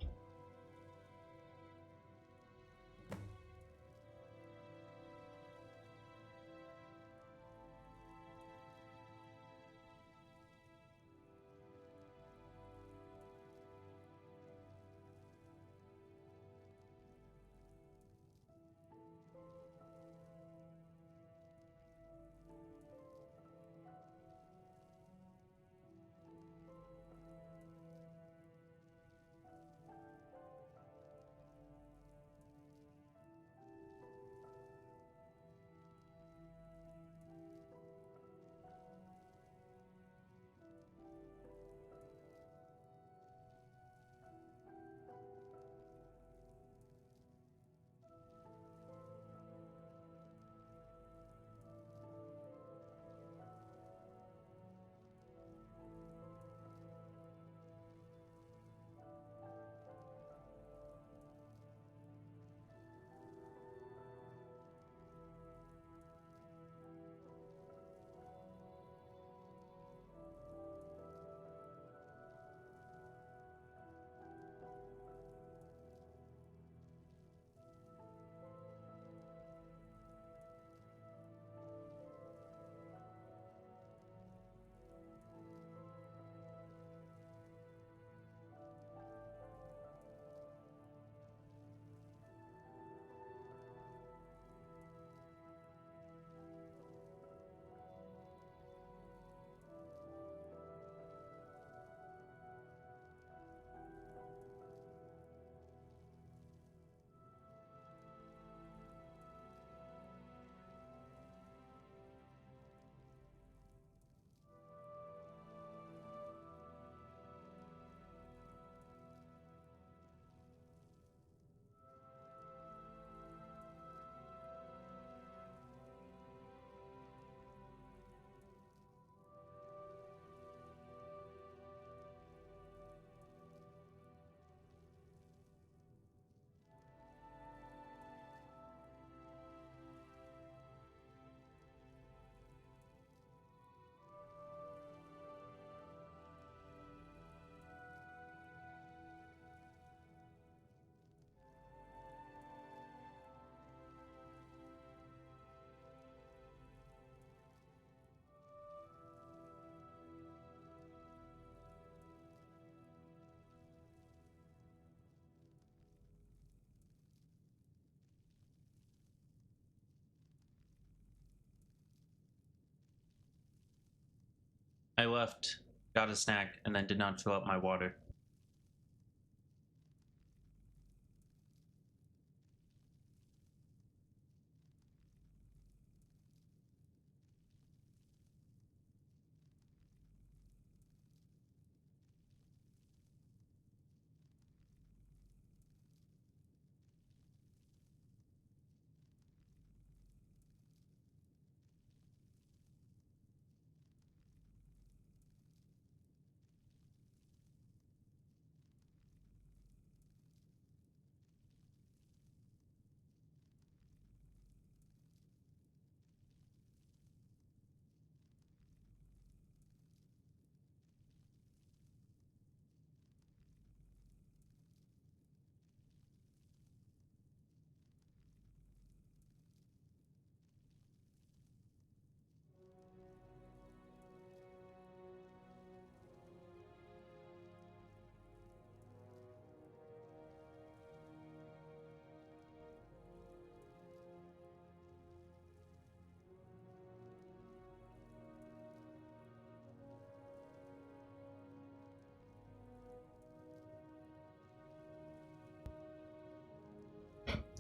I left, got a snack, and then did not fill up my water.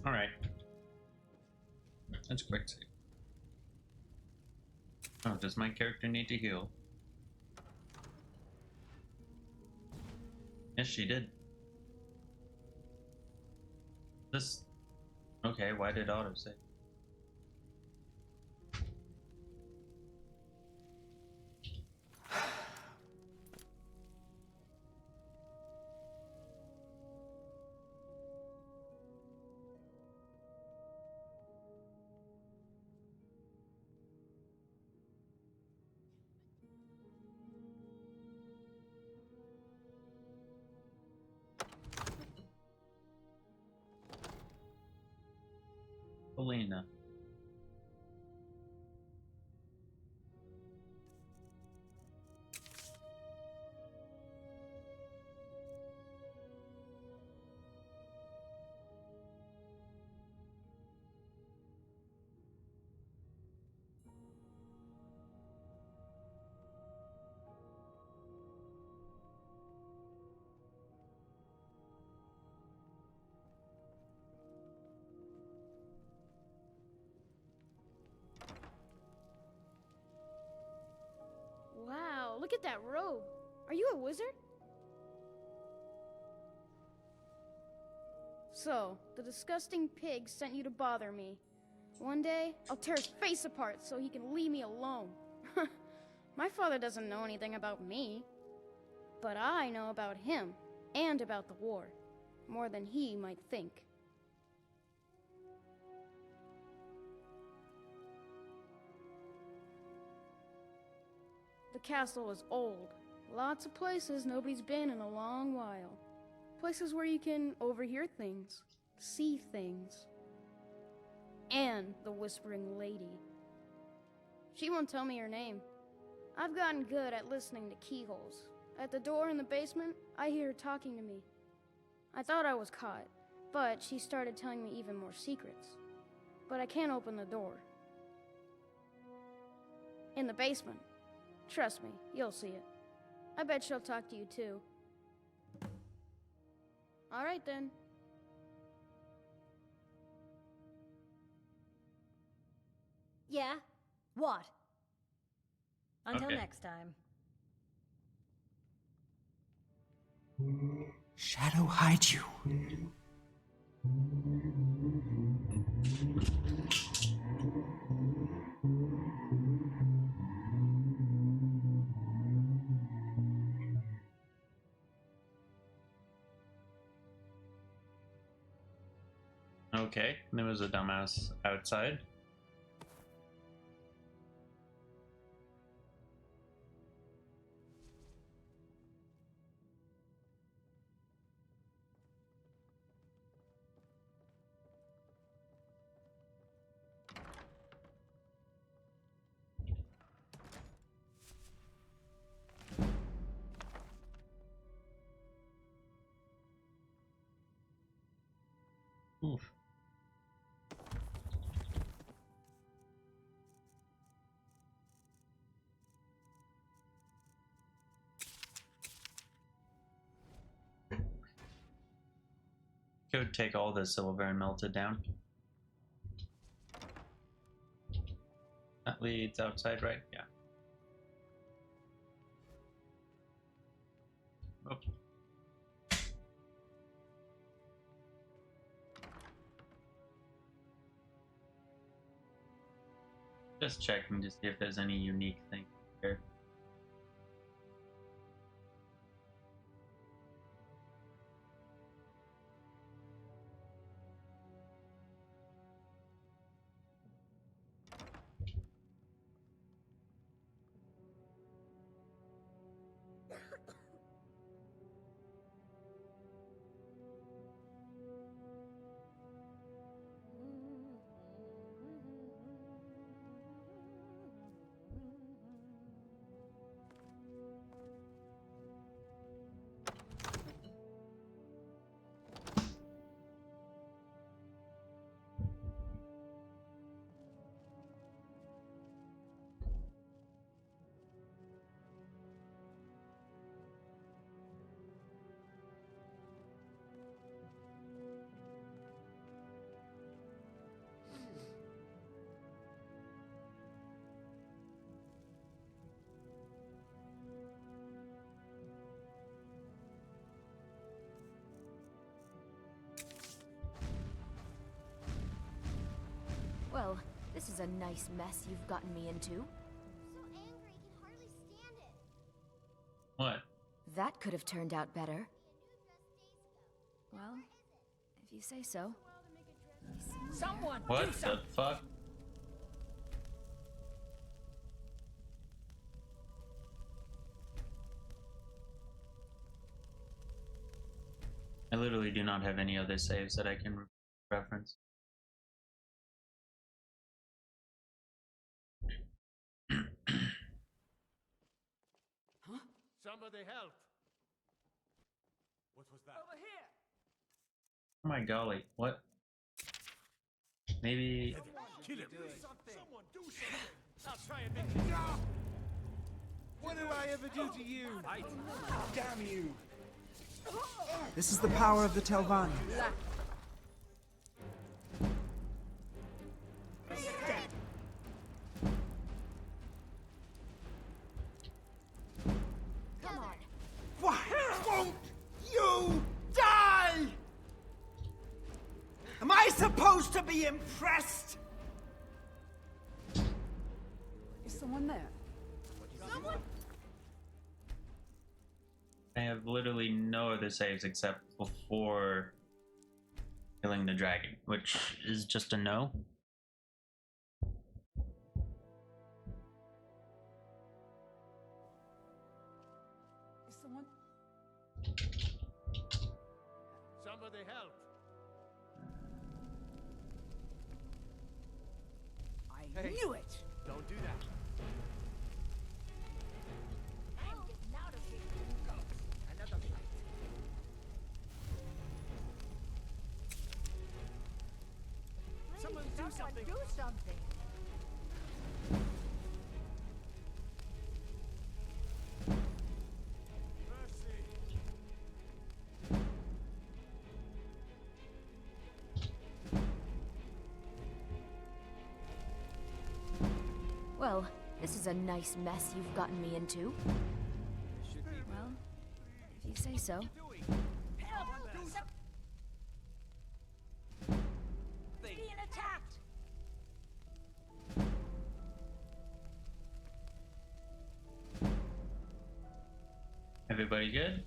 Alright. That's quick save. Oh, does my character need to heal? Yes, she did. This... Okay, why did auto save? Helena. Wow, look at that robe. Are you a wizard? So, the disgusting pig sent you to bother me. One day, I'll tear his face apart so he can leave me alone. My father doesn't know anything about me. But I know about him, and about the war. More than he might think. The castle is old. Lots of places nobody's been in a long while. Places where you can overhear things, see things. And the Whispering Lady. She won't tell me her name. I've gotten good at listening to keyholes. At the door in the basement, I hear her talking to me. I thought I was caught, but she started telling me even more secrets. But I can't open the door. In the basement. Trust me, you'll see it. I bet she'll talk to you too. All right then. Yeah? What? Until Okay. next time. Shadow hides you. Okay, there was a dumbass outside. Oof. could take all the silver and melt it down. That leads outside, right? Yeah. Oh. Just checking to see if there's any unique thing here. Well, this is a nice mess you've gotten me into. What? That could have turned out better. Well, if you say so. Someone What the fuck? I literally do not have any other saves that I can reference. Somebody help! What was that? Over here! Oh my golly, what? Maybe... Kill him! Someone do something! I'll try and make it. What did I ever do to you? Damn you! This is the power of the Telvanni. Come on! Why won't you die? Am I supposed to be impressed? Is someone there? Someone? I have literally no other saves except before killing the dragon, which is just a no. Is someone? Somebody help! I knew it! Don't do that. Another fight. Someone do something! Do something! Well, this is a nice mess you've gotten me into. Well, if you say so. Help! Being attacked! Everybody good?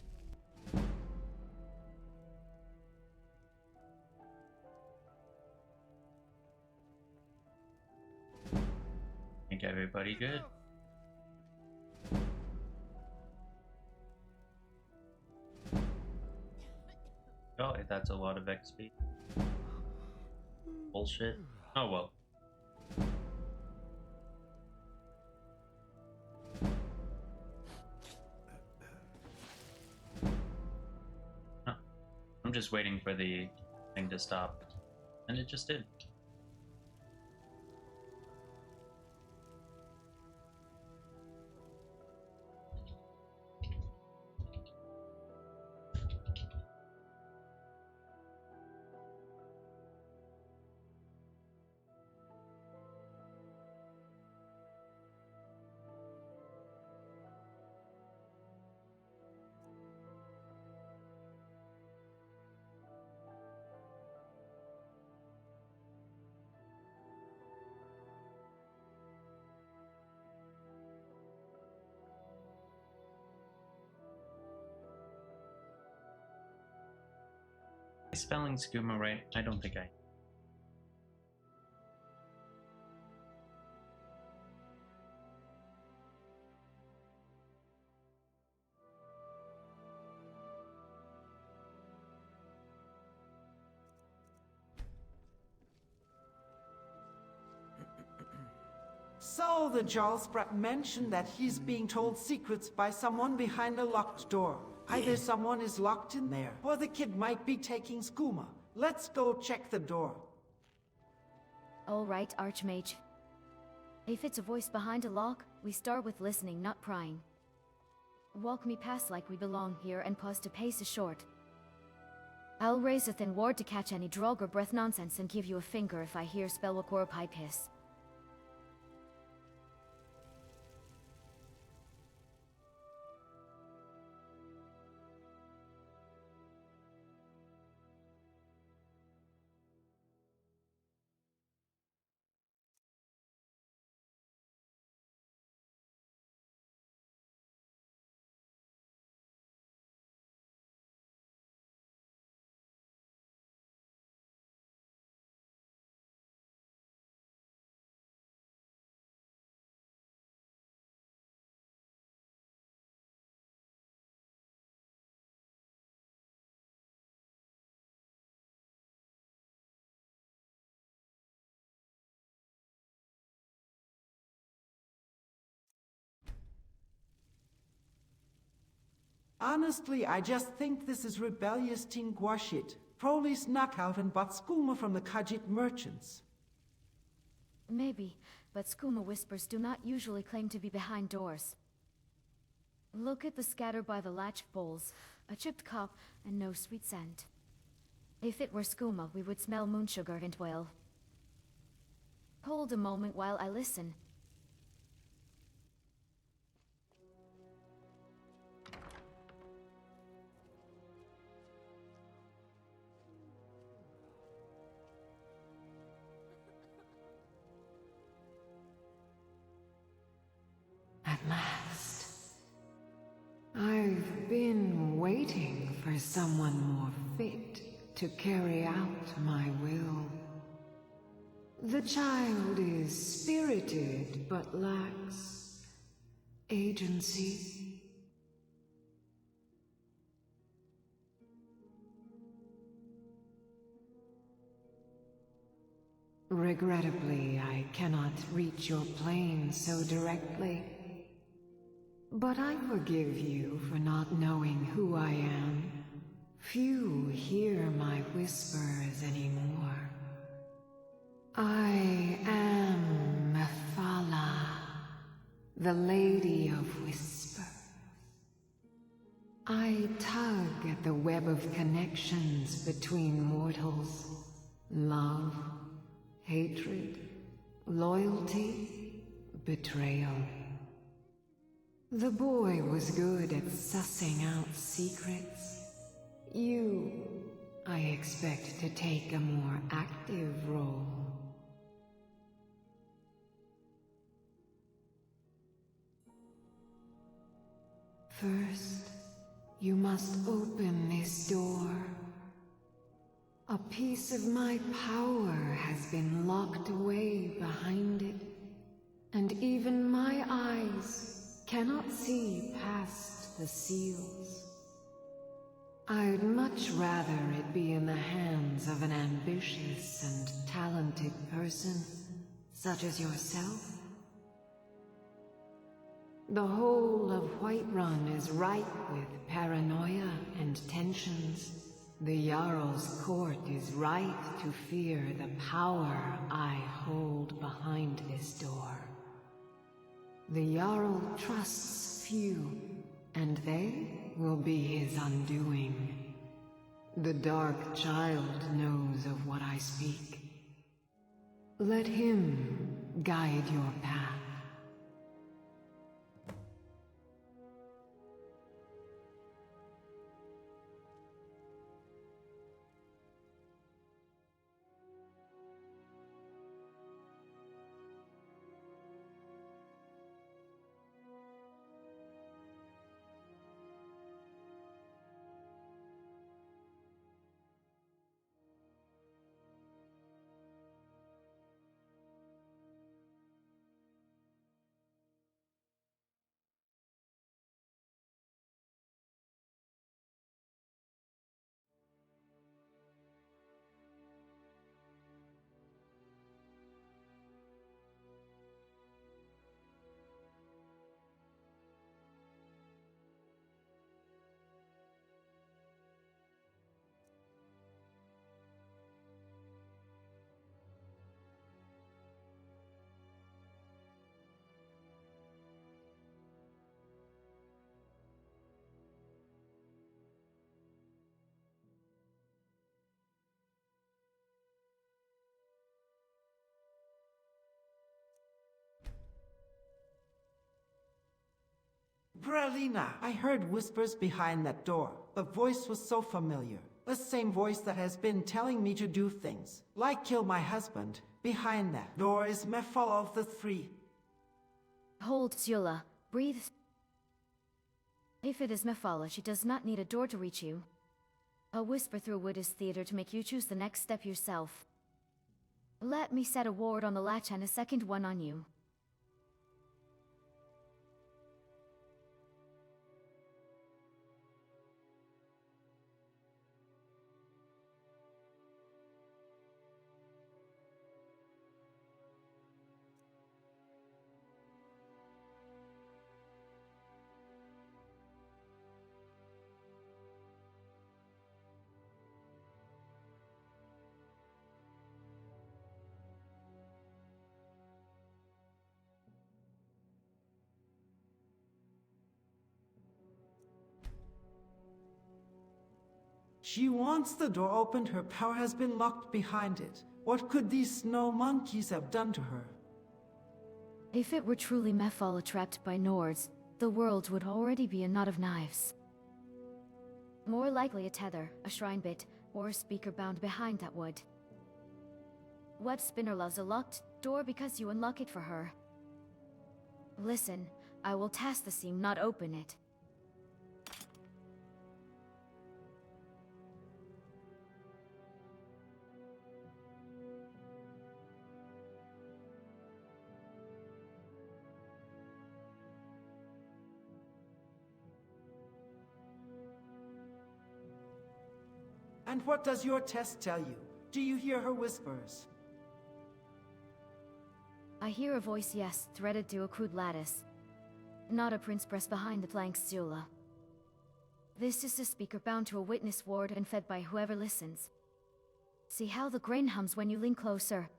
Think everybody good? Golly, that's a lot of XP. Bullshit. Oh well. Huh. I'm just waiting for the thing to stop. And it just did. spelling skooma right? I don't think I. So the Jarlsprat mentioned that he's being told secrets by someone behind a locked door. Either someone is locked in there, or the kid might be taking skooma. Let's go check the door. All right, Archmage. If it's a voice behind a lock, we start with listening, not prying. Walk me past like we belong here and pause to pace a short. I'll raise a thin ward to catch any drug or breath nonsense and give you a finger if I hear spellwork or a pipe hiss. Honestly, I just think this is rebellious teen guashit. Probably snuck out and bought skooma from the Khajiit merchants. Maybe, but skooma whispers do not usually claim to be behind doors. Look at the scatter by the latched bowls, a chipped cup, and no sweet scent. If it were skooma, we would smell moon sugar and well. Hold a moment while I listen. At last. I've been waiting for someone more fit to carry out my will. The child is spirited but lacks agency. Regrettably, I cannot reach your plane so directly. But I forgive you for not knowing who I am. Few hear my whispers anymore. I am Methala, the Lady of Whisper. I tug at the web of connections between mortals. Love, hatred, loyalty, betrayal. The boy was good at sussing out secrets. You, I expect to take a more active role. First, you must open this door. A piece of my power has been locked away behind it, and even my eyes cannot see past the seals. I'd much rather it be in the hands of an ambitious and talented person, such as yourself. The whole of Whiterun is ripe with paranoia and tensions. The Jarl's court is right to fear the power I hold behind this door. The Jarl trusts few, and they will be his undoing. The Dark Child knows of what I speak. Let him guide your path. Bralina, I heard whispers behind that door. The voice was so familiar. The same voice that has been telling me to do things, like kill my husband. Behind that door is Mephala of the Three. Hold, Zula. Breathe. If it is Mephala, she does not need a door to reach you. A whisper through wood is theater to make you choose the next step yourself. Let me set a ward on the latch and a second one on you. She wants the door opened. Her power has been locked behind it. What could these snow monkeys have done to her? If it were truly Mephala trapped by Nords, the world would already be a knot of knives. More likely a tether, a shrine bit, or a speaker bound behind that wood. Web Spinner loves a locked door because you unlock it for her. Listen, I will task the seam, not open it. And what does your test tell you? Do you hear her whispers? I hear a voice, yes, threaded through a crude lattice. Not a prince pressed behind the planks, Zula. This is a speaker bound to a witness ward and fed by whoever listens. See how the grain hums when you lean closer.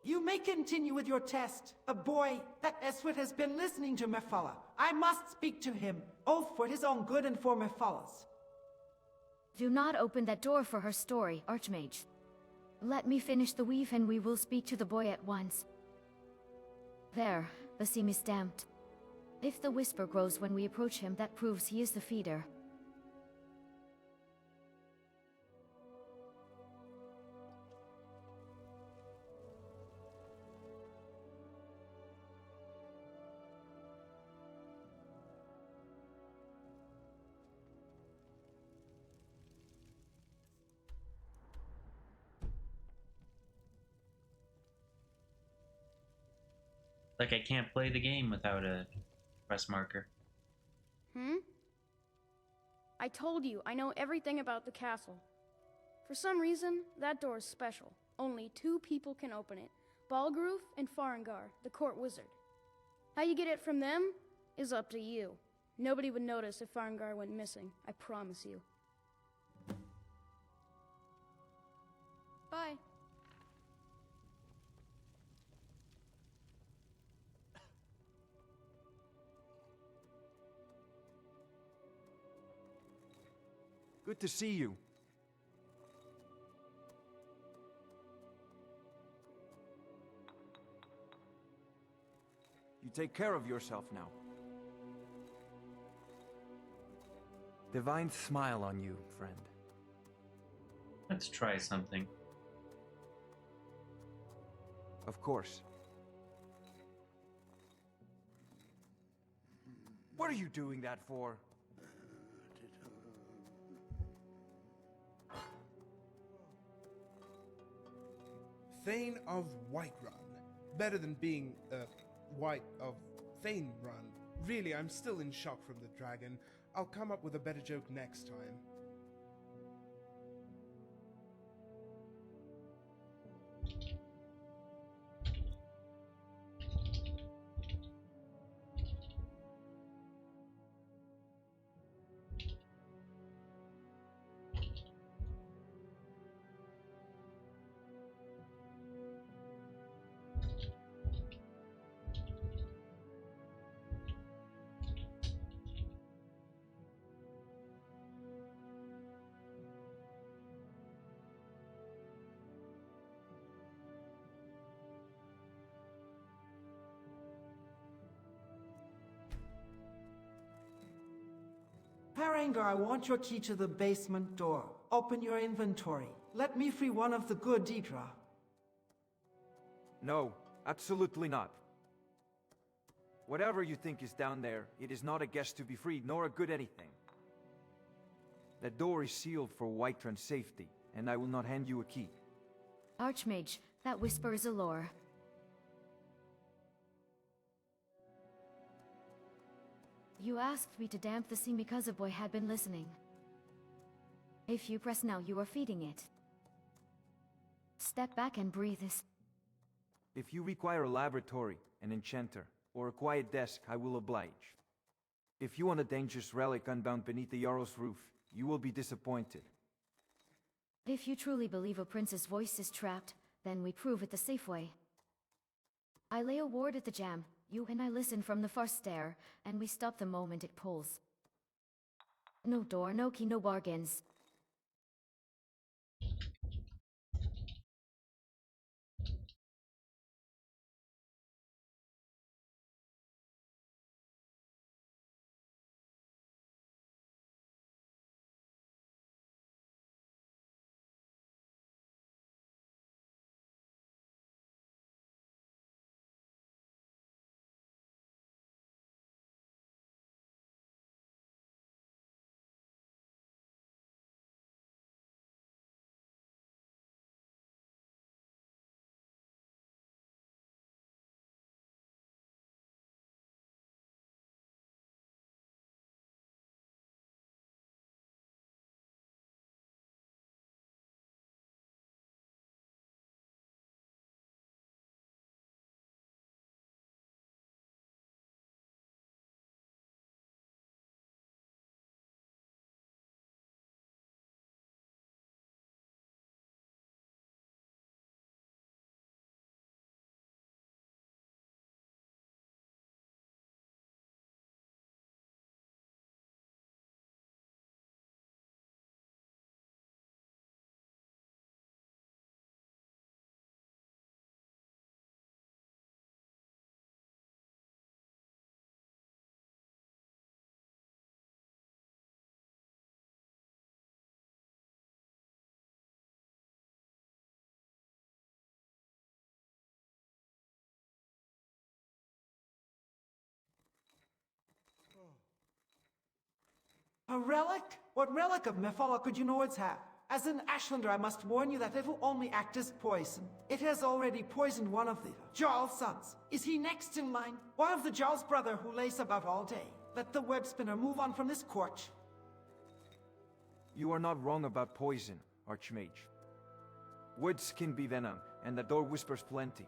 You may continue with your test. A boy, that Eswit has been listening to Mephala. I must speak to him, both for his own good and for Mephala's. Do not open that door for her story, Archmage. Let me finish the weave and we will speak to the boy at once. There, the seam is damped. If the whisper grows when we approach him, that proves he is the feeder. Like I can't play the game without a press marker. I told you, I know everything about the castle. For some reason, that door is special. Only 2 people can open it. Balgroof and Farengar, the court wizard. How you get it from them is up to you. Nobody would notice if Farengar went missing, I promise you. Bye. Good to see you. You take care of yourself now. Divine smile on you, friend. Let's try something. Of course. What are you doing that for? Thane of Whiterun. Better than being White of Thane Run. Really, I'm still in shock from the dragon. I'll come up with a better joke next time. Farengar, I want your key to the basement door. Open your inventory. Let me free one of the good Daedra. No, absolutely not. Whatever you think is down there, it is not a guest to be freed, nor a good anything. The door is sealed for Whiterun's safety, and I will not hand you a key. Archmage, that whisper is a lore. You asked me to damp the scene because a boy had been listening. If you press now, you are feeding it. Step back and breathe this. If you require a laboratory, an enchanter, or a quiet desk, I will oblige. If you want a dangerous relic unbound beneath the Jarl's roof, you will be disappointed. If you truly believe a prince's voice is trapped, then we prove it the safe way. I lay a ward at the jam. You and I listen from the far stair, and we stop the moment it pulls. No door, no key, no bargains. A relic? What relic of Mephala could you Nords have? As an Ashlander, I must warn you that it will only act as poison. It has already poisoned one of the Jarl's sons. Is he next in line? One of the Jarl's brother who lays about all day. Let the web spinner move on from this court. You are not wrong about poison, Archmage. Words can be venom, and the door whispers plenty.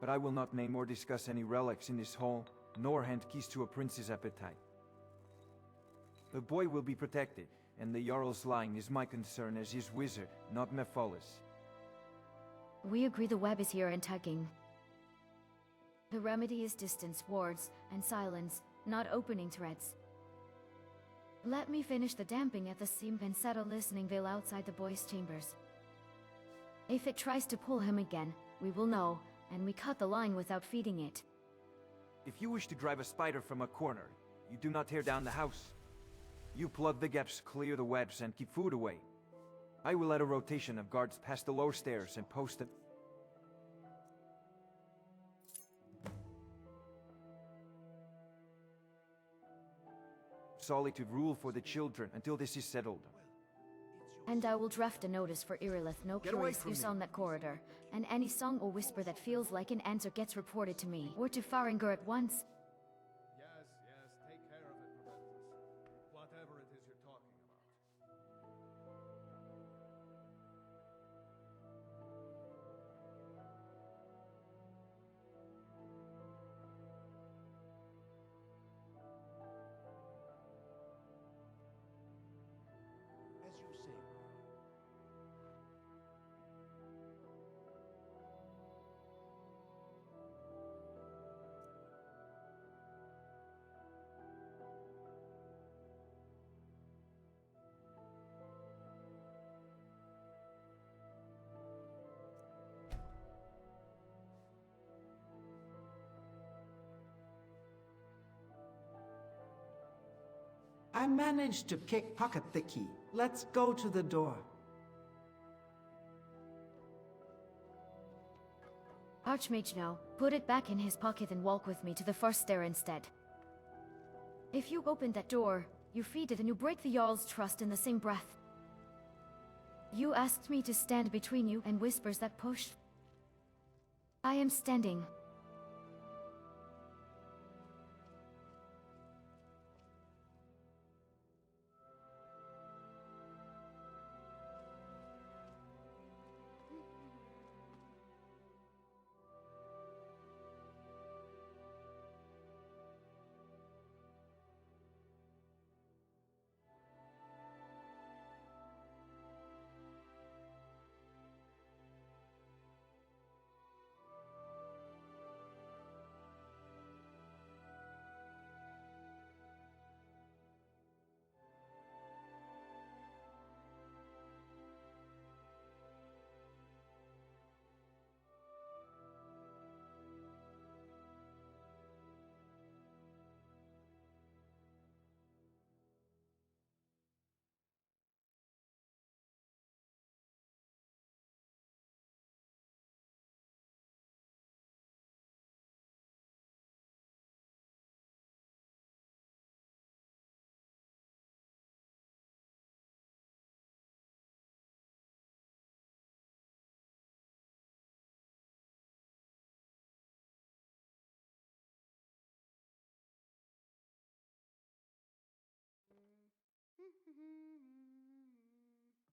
But I will not name or discuss any relics in this hall, nor hand keys to a prince's appetite. The boy will be protected, and the Jarl's line is my concern as his wizard, not Mephala's. We agree the web is here and tugging. The remedy is distance, wards, and silence, not opening threads. Let me finish the damping at the seam and set a listening veil outside the boy's chambers. If it tries to pull him again, we will know, and we cut the line without feeding it. If you wish to drive a spider from a corner, you do not tear down the house. You plug the gaps, clear the webs, and keep food away. I will add a rotation of guards past the lower stairs and post it. Solitude rule for the children until this is settled. And I will draft a notice for Irilith, no Get away curious from use me. on that corridor. And any song or whisper that feels like an answer gets reported to me, or to Farengar at once. Yes, take care of it, Proventus. Whatever it is you're talking about. As you say. I managed to pickpocket the key. Let's go to the door. Archmage now, put it back in his pocket and walk with me to the first stair instead. If you open that door, you feed it and you break the Jarl's trust in the same breath. You asked me to stand between you and whispers that push. I am standing.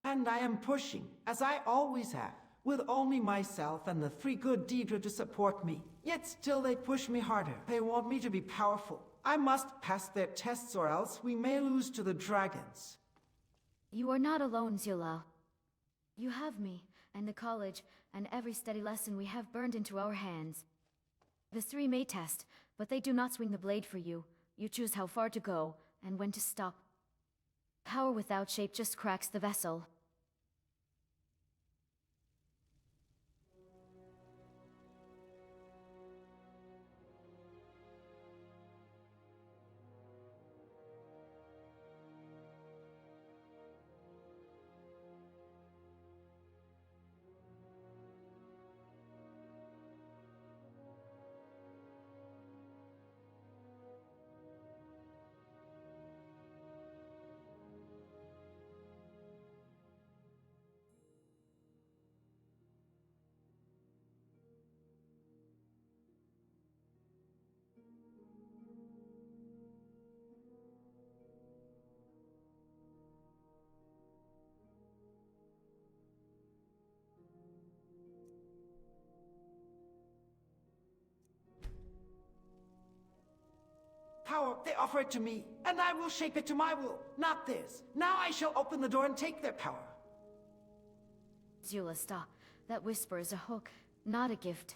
And I am pushing, as I always have, with only myself and the 3 good Daedra to support me. Yet still they push me harder. They want me to be powerful. I must pass their tests or else we may lose to the dragons. You are not alone, Zula. You have me, and the college, and every steady lesson we have burned into our hands. The 3 may test, but they do not swing the blade for you. You choose how far to go, and when to stop. Power without shape just cracks the vessel. Power, they offer it to me, and I will shape it to my will, not theirs. Now I shall open the door and take their power. Zula, stop. That whisper is a hook, not a gift.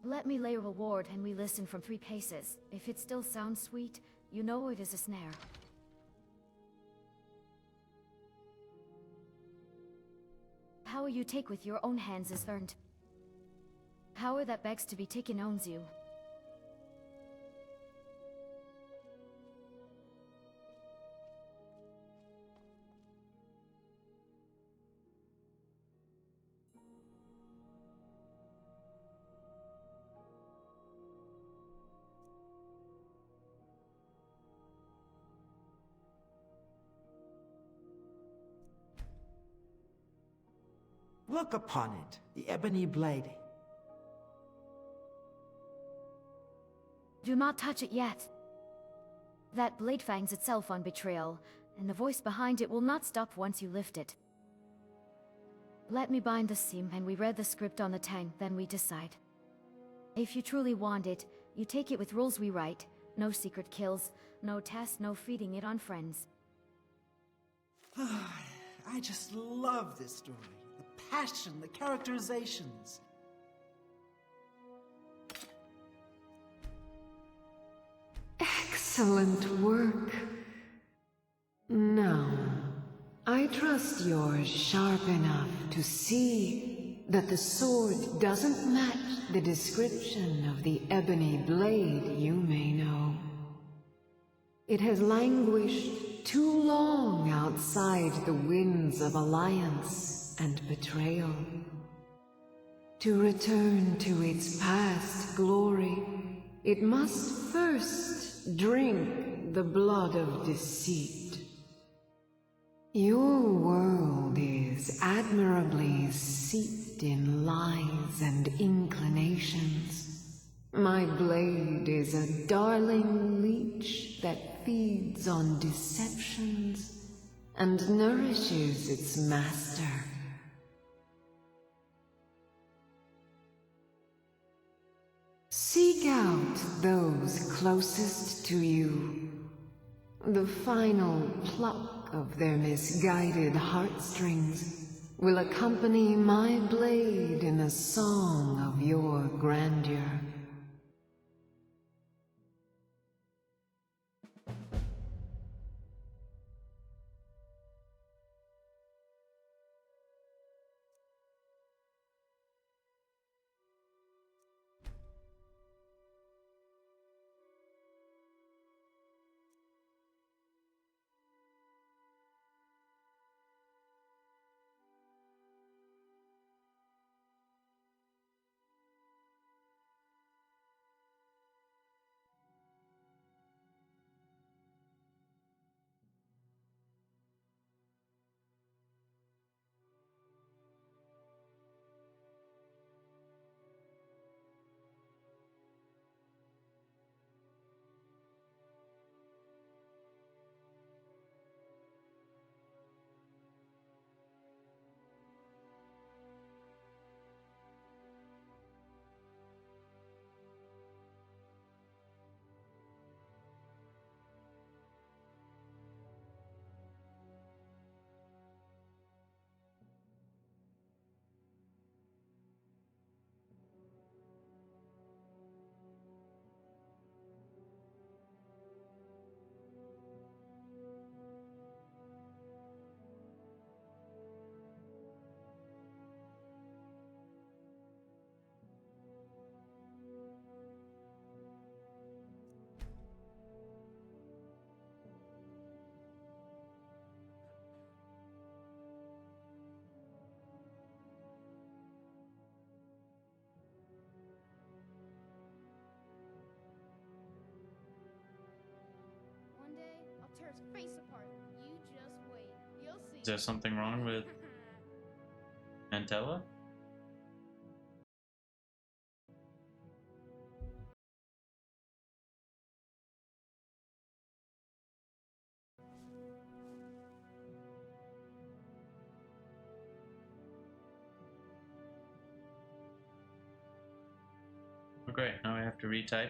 Let me lay a reward and we listen from 3 paces. If it still sounds sweet, you know it is a snare. Power you take with your own hands is earned. Power that begs to be taken owns you. Look upon it, the ebony blade. Do not touch it yet. That blade fangs itself on betrayal, and the voice behind it will not stop once you lift it. Let me bind the seam, and we read the script on the tang, then we decide. If you truly want it, you take it with rules we write. No secret kills, no tests, no feeding it on friends. I just love this story. The passion, the characterizations. Excellent work. Now, I trust you're sharp enough to see that the sword doesn't match the description of the ebony blade you may know. It has languished too long outside the winds of alliance and betrayal. To return to its past glory, it must first drink the blood of deceit. Your world is admirably steeped in lies and inclinations. My blade is a darling leech that feeds on deceptions and nourishes its master. Seek out those closest to you. The final pluck of their misguided heartstrings will accompany my blade in a song of your grandeur. One day, I'll tear his face apart. You just wait. You'll see. Is there something wrong with Mantella? Oh, great, now I have to retype.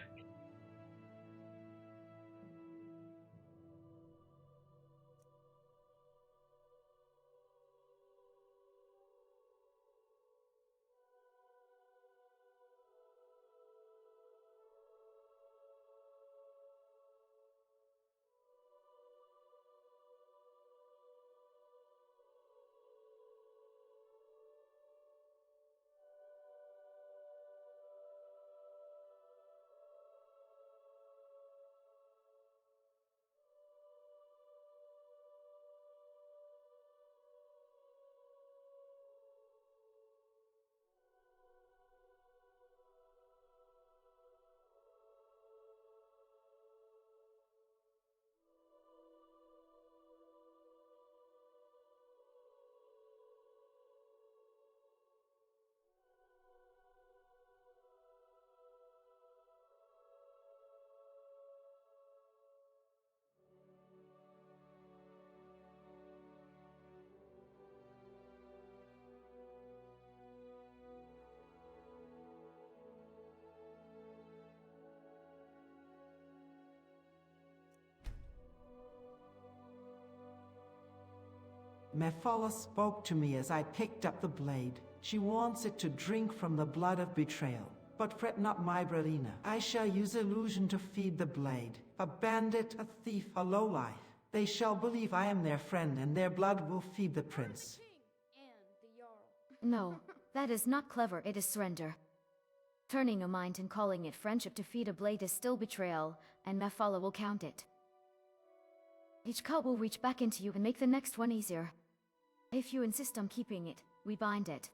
Mephala spoke to me as I picked up the blade. She wants it to drink from the blood of betrayal. But fret not, my Brelina. I shall use illusion to feed the blade. A bandit, a thief, a lowlife. They shall believe I am their friend, and their blood will feed the prince. No, that is not clever, it is surrender. Turning a mind and calling it friendship to feed a blade is still betrayal, and Mephala will count it. Each cut will reach back into you and make the next one easier. If you insist on keeping it, we bind it.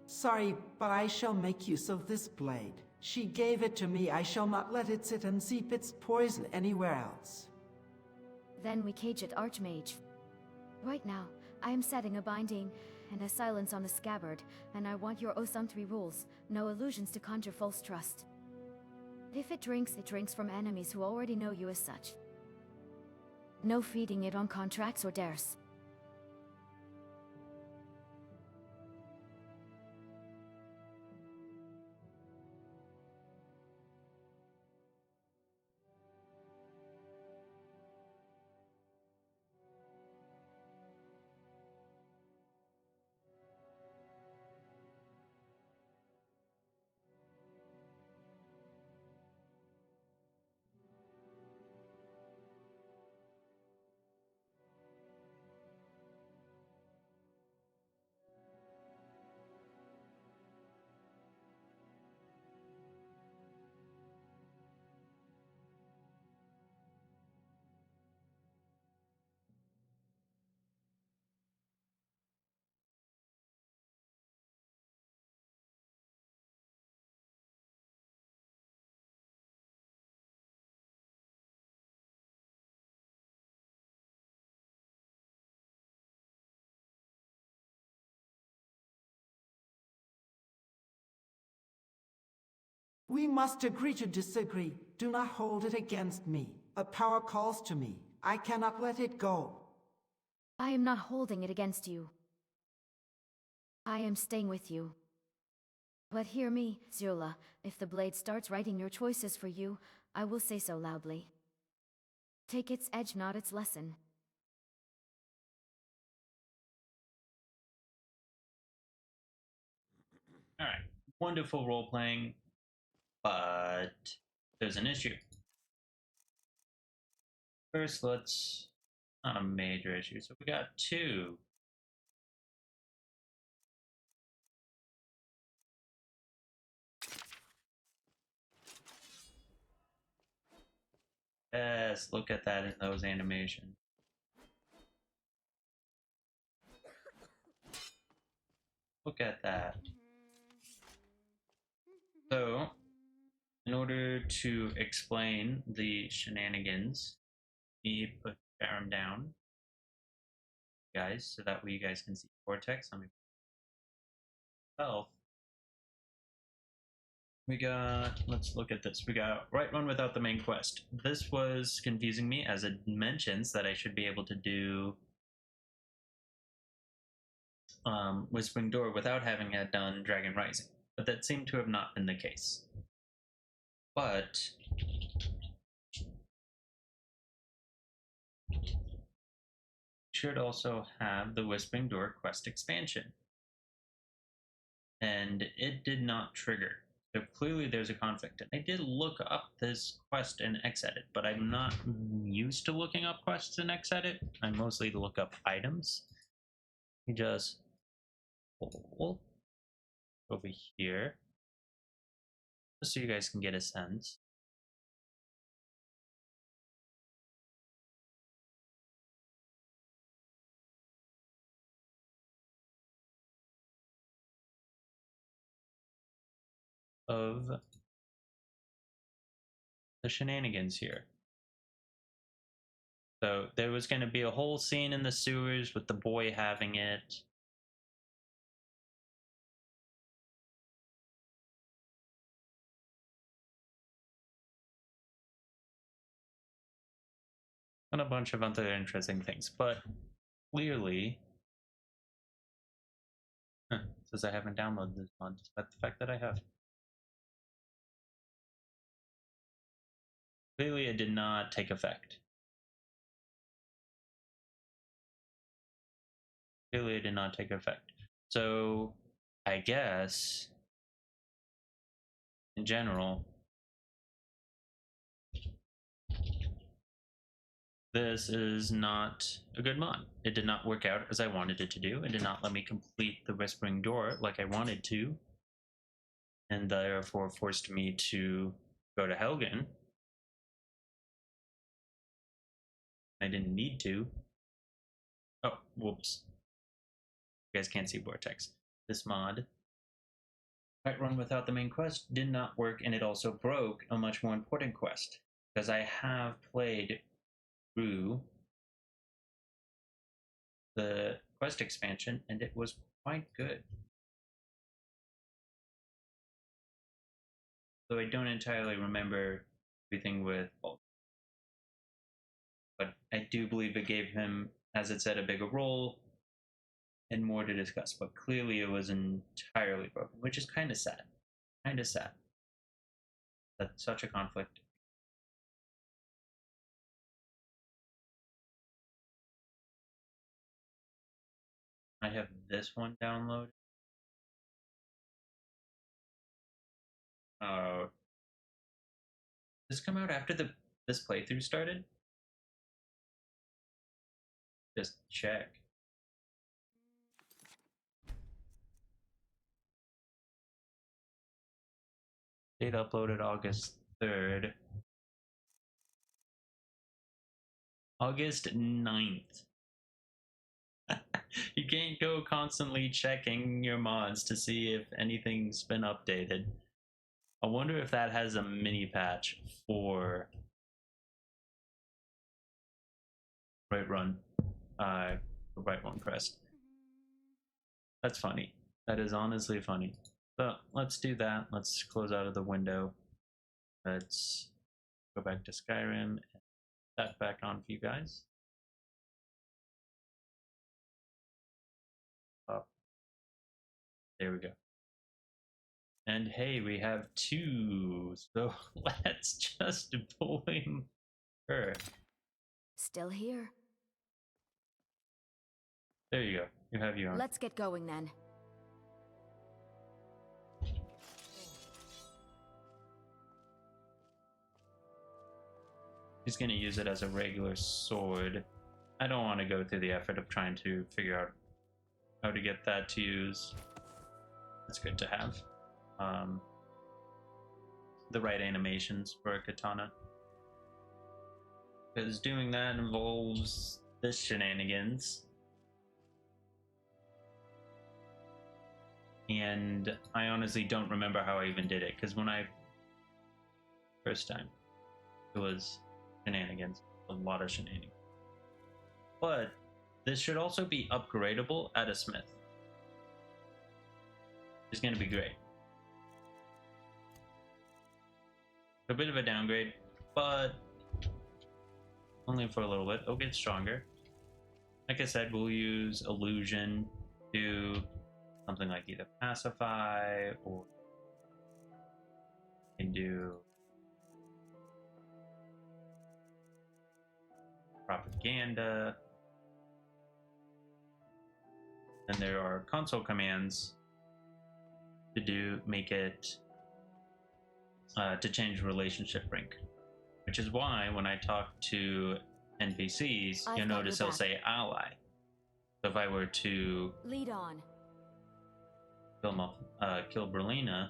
Sorry, but I shall make use of this blade. She gave it to me. I shall not let it sit and seep its poison anywhere else. Then we cage it, Archmage. Right now, I am setting a binding and a silence on the scabbard, and I want your Osum3 rules. No illusions to conjure false trust. If it drinks from enemies who already know you as such. No feeding it on contracts or dares. We must agree to disagree. Do not hold it against me. A power calls to me. I cannot let it go. I am not holding it against you. I am staying with you. But hear me, Zula. If the blade starts writing your choices for you, I will say so loudly. Take its edge, not its lesson. Alright, wonderful role playing, but there's an issue. First, let's. Not a major issue, so we got two. Yes, look at that in those animations. Look at that. So, in order to explain the shenanigans, we put Baron down, guys, so that way you guys can see Vortex on myself. We got, let's look at this. We got Right One without the main quest. This was confusing me as it mentions that I should be able to do Whispering Door without having had done Dragon Rising, but that seemed to have not been the case. But should also have the Whispering Door quest expansion, and it did not trigger. So clearly there's a conflict. And I did look up this quest in Xedit, but I'm not used to looking up quests in Xedit. I mostly look up items. You just pull over here, just so you guys can get a sense. of the shenanigans here. So there was going to be a whole scene in the sewers with the boy having it. And a bunch of other interesting things. But clearly, says I haven't downloaded this mod, despite the fact that I have. Clearly it did not take effect. Clearly it did not take effect. So I guess in general this is not a good mod. It did not work out as I wanted it to do. It did not let me complete the Whispering Door like I wanted to, and therefore forced me to go to Helgen. I didn't need to. Oh, whoops. You guys can't see Vortex. This mod, Might Run Without the main quest, did not work, and it also broke a much more important quest, because I have played through the quest expansion, and it was quite good. Though I don't entirely remember everything with Bulk. But I do believe it gave him, as it said, a bigger role and more to discuss. But clearly it was entirely broken, which is kind of sad. Kind of sad. That's such a conflict. I have this one downloaded. Oh. Does this come out after this playthrough started? Just check. Date uploaded August 3rd. August 9th. You can't go constantly checking your mods to see if anything's been updated. I wonder if that has a mini patch for Right Run Crest. That's funny. That is honestly funny. So let's do that. Let's close out of the window. Let's go back to Skyrim and put that back on for you guys. Up. There we go. And hey, we have 2, so let's just blame her. Still here. There you go. You have your own. Let's get going then. He's going to use it as a regular sword. I don't want to go through the effort of trying to figure out how to get that to use. It's good to have the right animations for a katana, because doing that involves this shenanigans, and I honestly don't remember how I even did it, because when I first time it was shenanigans, a lot of shenanigans. But this should also be upgradable at a smith. It's going to be great. A bit of a downgrade, but only for a little bit. It'll get stronger. Like I said, we'll use illusion to something like either pacify, or we can do propaganda. And there are console commands to make it to change relationship rank, which is why when I talk to NPCs, you'll notice they'll say ally. So if I were to lead on, kill Berlina,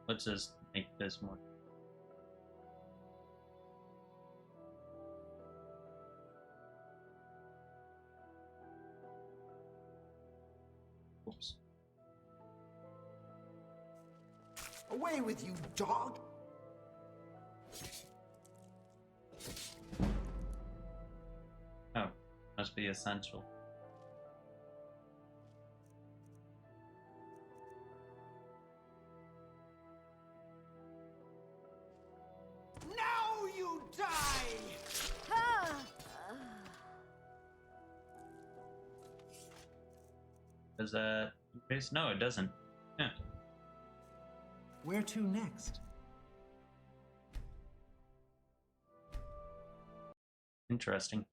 let's just make this more. Away with you, dog! Oh, must be essential. Now you die! Does that increase? No, it doesn't. Yeah. Where to next? Interesting.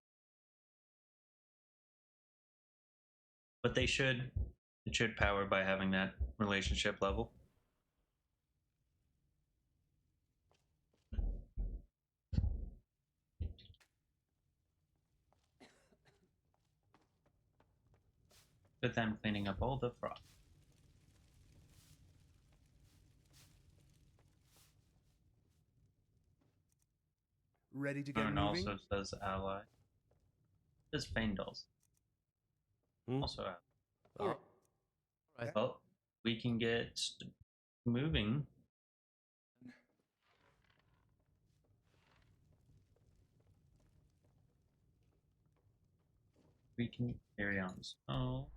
But it should power by having that relationship level. With them cleaning up all the froth. Ready to get And moving? also says ally. It says Faendals. Also ally. Oh. Right. Well, we can get moving. We can carry on. So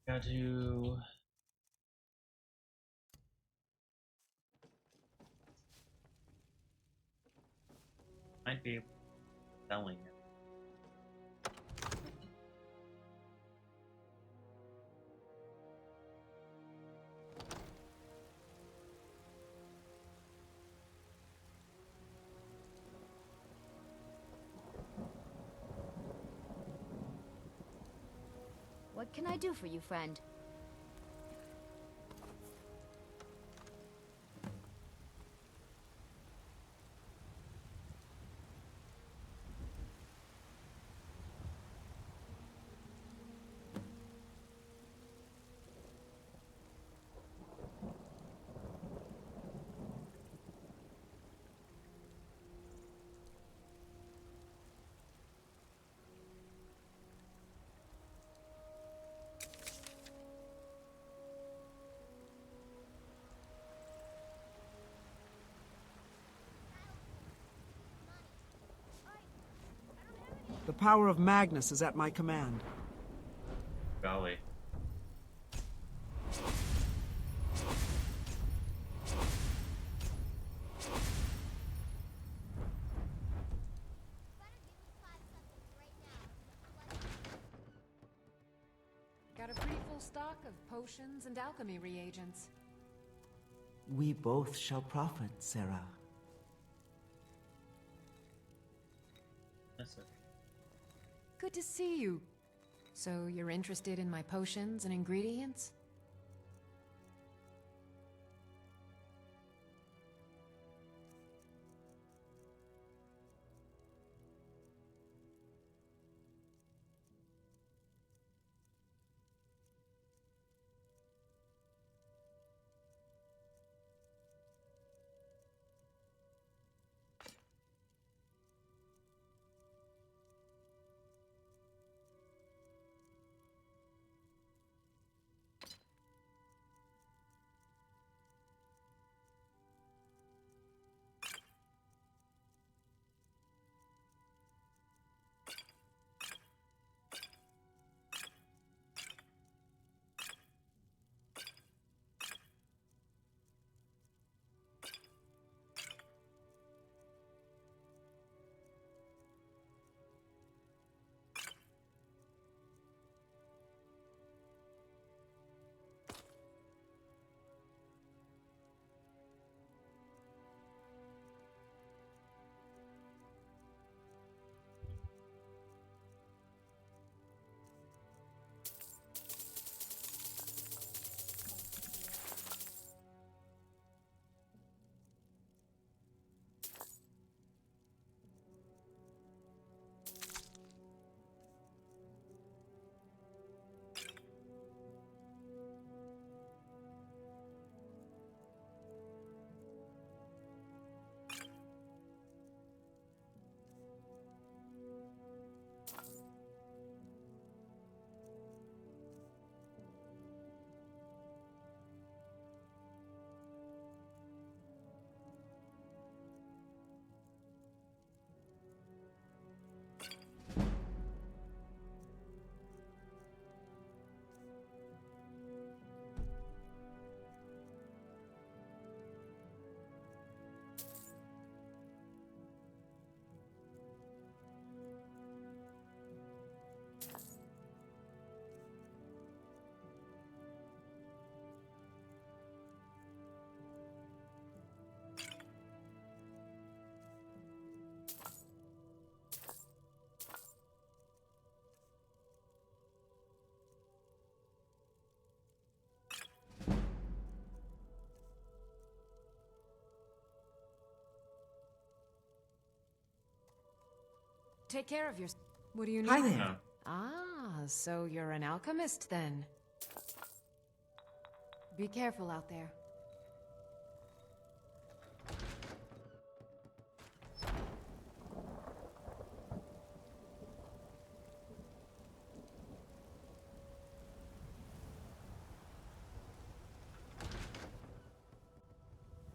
got to might be selling it. What can I do for you, friend? The power of Magnus is at my command. Golly. Got a pretty full stock of potions and alchemy reagents. We both shall profit, Sarah. That's it. Good to see you. So you're interested in my potions and ingredients? Take care of your... What do you need? Hi there. Ah, so you're an alchemist then. Be careful out there.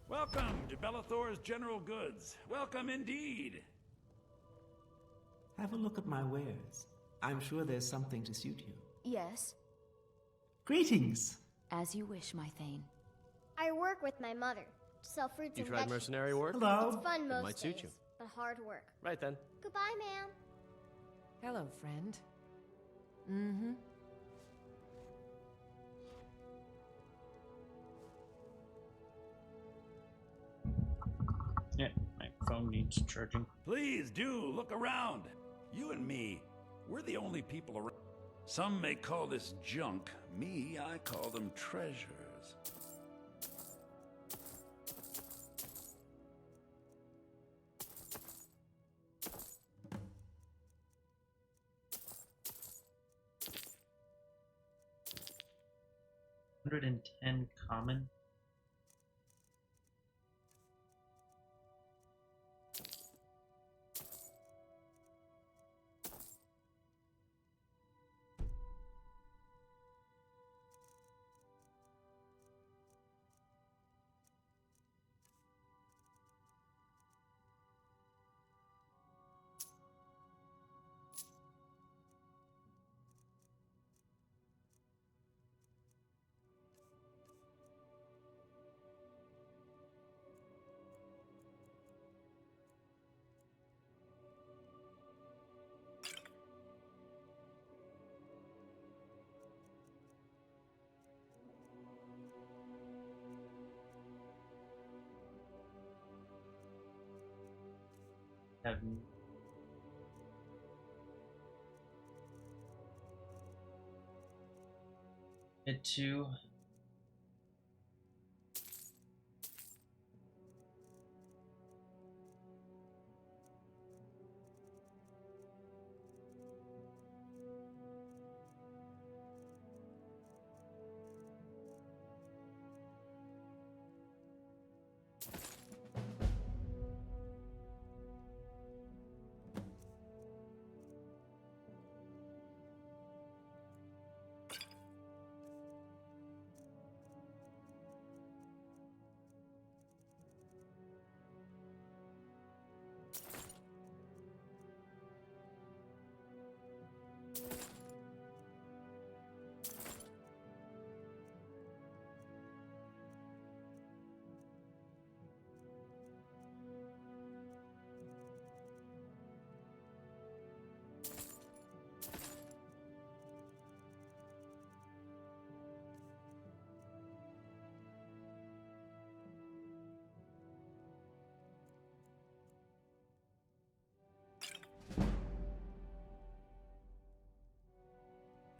Welcome to Bellathor's General Goods. Welcome indeed. Have a look at my wares. I'm sure there's something to suit you. Yes, Greetings! as you wish, my Thane. I work with my mother to sell fruits You and tried vegetables. mercenary work? Hello? It's fun It most might suit days, you. but hard work. Right then. Goodbye, ma'am. Hello, friend. Mm-hmm. Yeah, my phone needs charging. Please do look around. You and me, we're the only people around. Some may call this junk. Me, I call them treasures. $110 common. Have it too.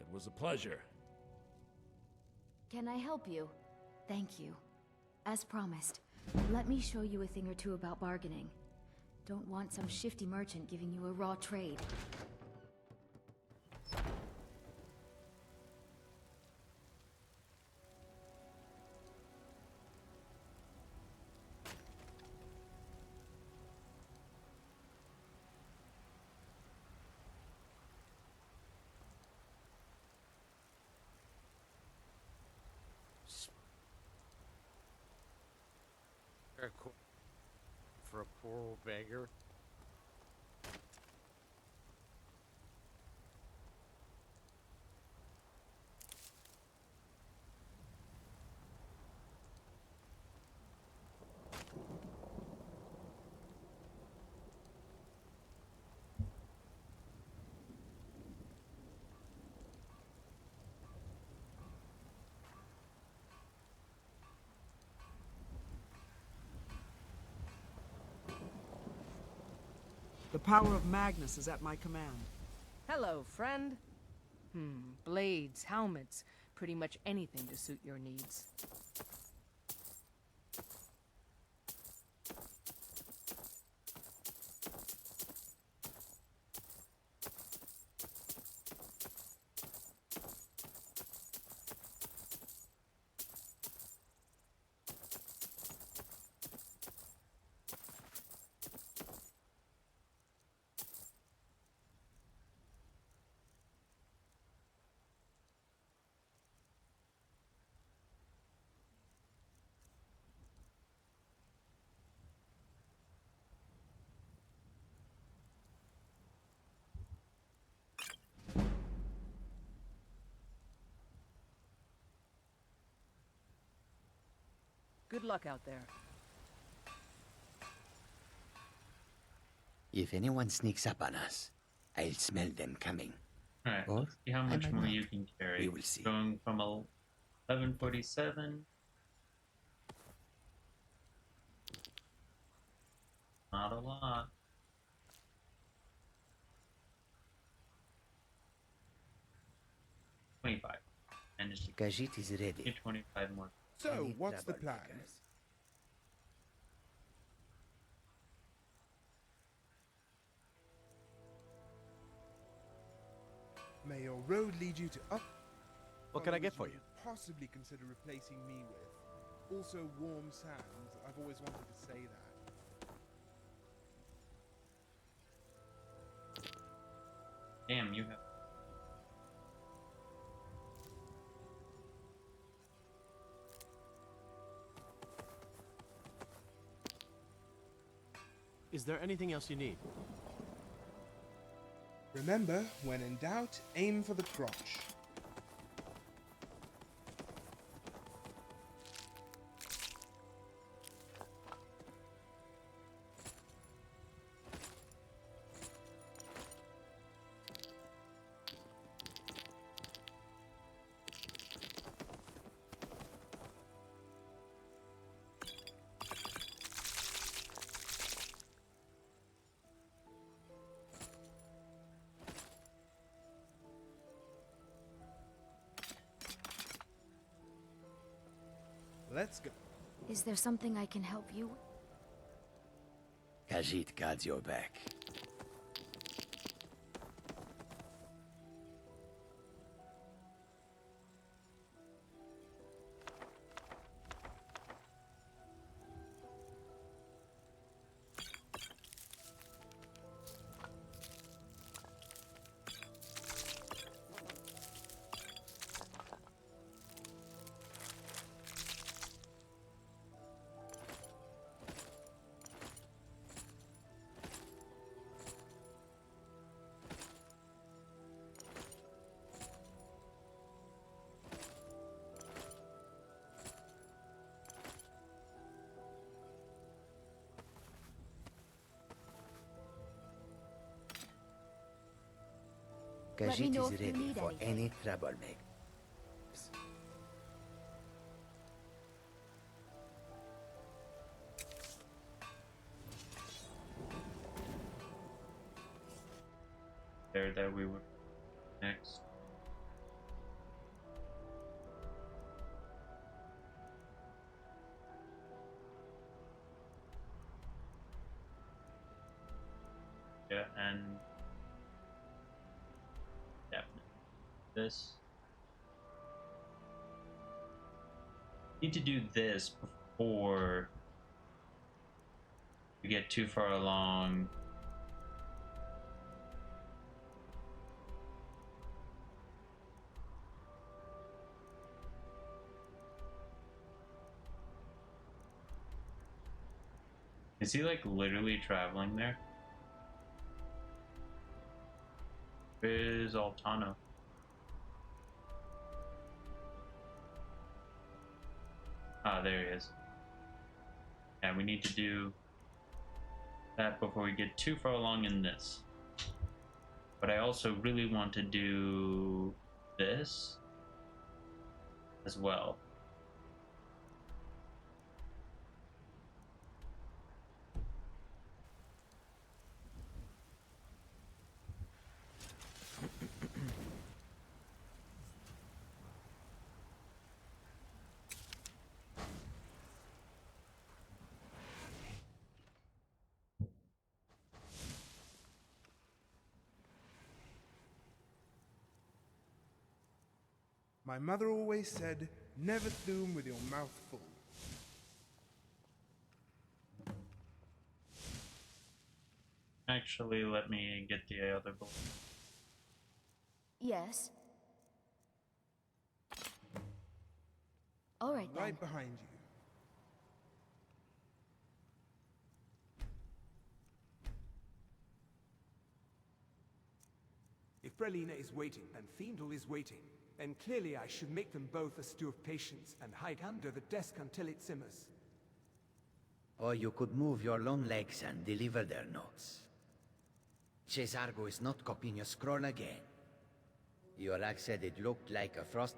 It was a pleasure. Can I help you? Thank you. As promised, let me show you a thing or two about bargaining. Don't want some shifty merchant giving you a raw trade. For a poor old beggar. The power of Magnus is at my command. Hello, friend. Blades, helmets, pretty much anything to suit your needs. Good luck out there. If anyone sneaks up on us, I'll smell them coming. Alright, Or let's see how I much might more not. you can carry. We will see. Going from 1147. Not a lot. $25. And it's Khajiit is ready. get 25 more. So, Any what's the troublemakers? plan? May your road lead you to up. What can I get Followers for you? Possibly consider replacing me with. Also, warm sands. I've always wanted to say that. Damn, you have. Is there anything else you need? Remember, when in doubt, aim for the crotch. Let's go. Is there something I can help you? Khajiit guards your back. Let me Khajiit know is if you ready need for anything. any troublemaker. There that we were next. Yeah, and definitely this. Need to do this before we get too far along. Is he like literally traveling there? Where's Altano? Ah, there he is. Yeah, we need to do that before we get too far along in this. But I also really want to do this as well. My mother always said, never thume with your mouth full. Actually, let me get the other bullet. Yes. All right then. Right behind you. If Brelina is waiting, and Fiendl is waiting, then clearly I should make them both a stew of patience and hide under the desk until it simmers. Or you could move your long legs and deliver their notes. Cesargo is not copying your scroll again. Yorak said it looked like a frost...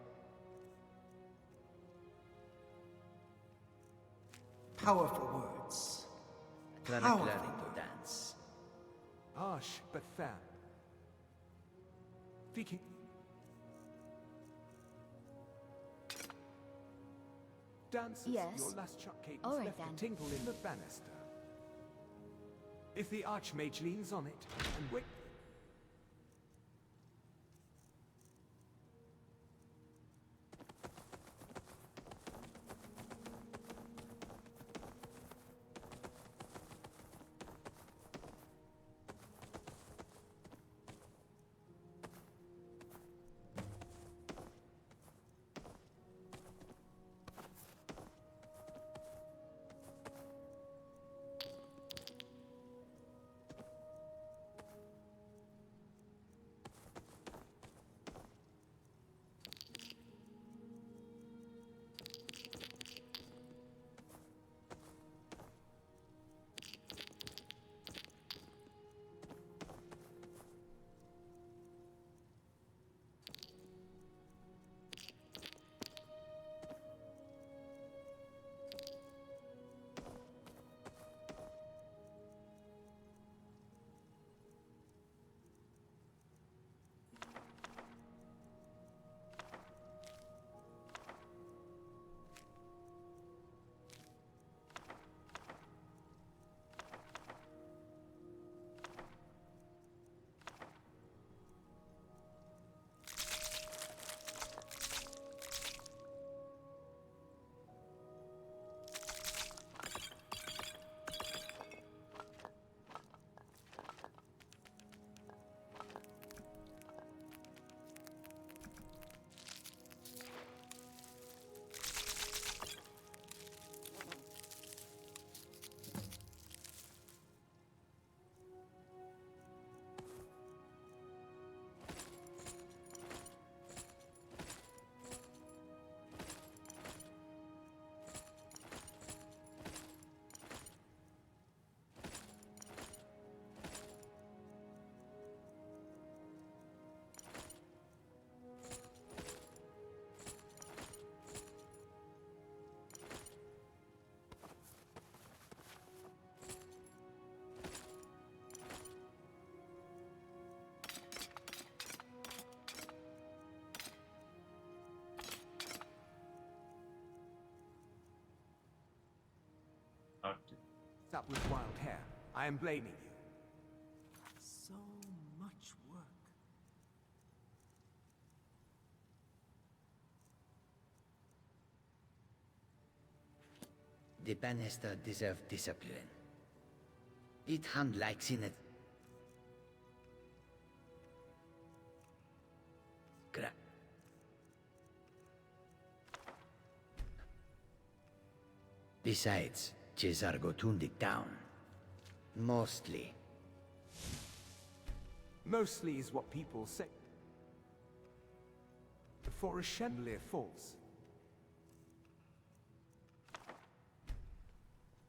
Powerful words. Cleric Powerful learning to dance. Harsh, but fair. Viking. Dances, Yes. your last chuck cadence All right, left then. a tinkle in the banister. If the Archmage leans on it, and wait... Up with wild hair. I am blaming you. So much work. The banister deserves discipline. It hand likes in it. Besides, Cesargo tuned it down. Mostly. Mostly is what people say. Before a chandelier falls.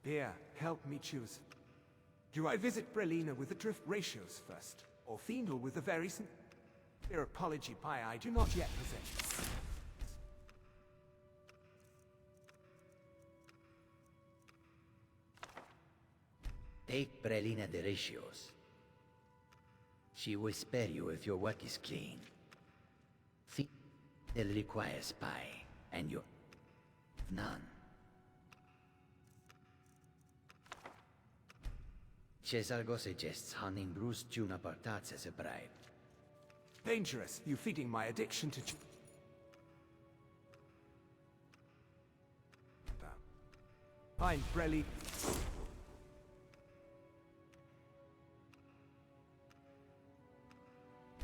Here, help me choose. Do I visit Brelina with the drift ratios first, or Fiendle with the very sincere apology pie I do not yet possess? Take Brelina the ratios. She will spare you if your work is clean. They'll require spy, and you... none. Cesargo suggests hunting bruised juniper tarts as a bribe. Dangerous, you feeding my addiction to... Find Brelli...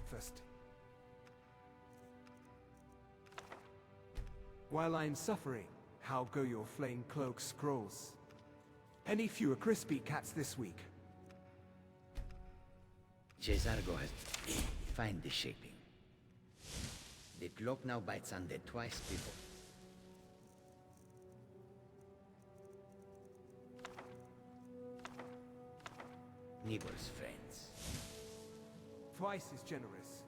First. While I'm suffering, how go your flame cloak scrolls? Any fewer crispy cats this week? Cesargo has... find the shaping. The cloak now bites undead twice before. neighbor's friends. Twice as generous.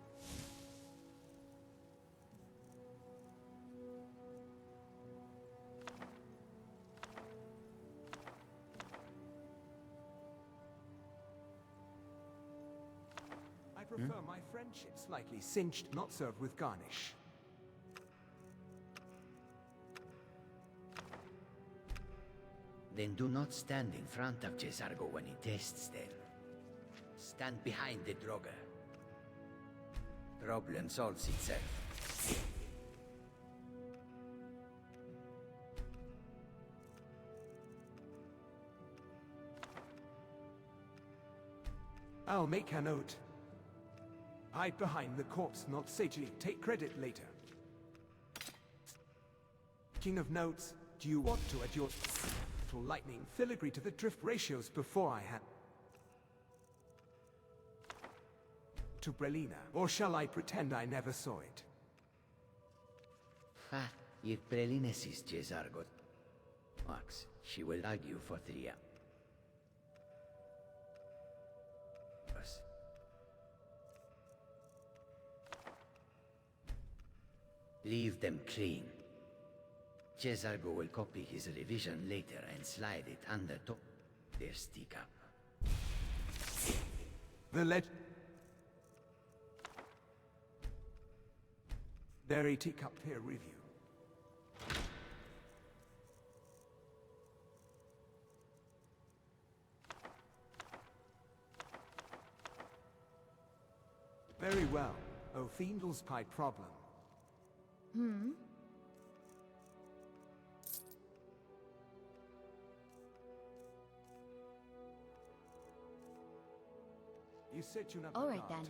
I prefer my friendship slightly singed, not served with garnish. Then do not stand in front of Cesargo when he tests them. Stand behind the Draugr. Problem solves itself. I'll make a note. Hide behind the corpse, not sagely take credit later. King of notes, do you want to add your lightning filigree to the drift ratios before I hand to Brelina, or shall I pretend I never saw it? Ha, if Brelina sees Cesargo, Max, she will argue for 3 hours. Leave them clean. Cesargo will copy his revision later and slide it under top their stick up. The Very teacup peer review. Very well. Oh, Fiendle's pie problem. You said you never All right, got. then.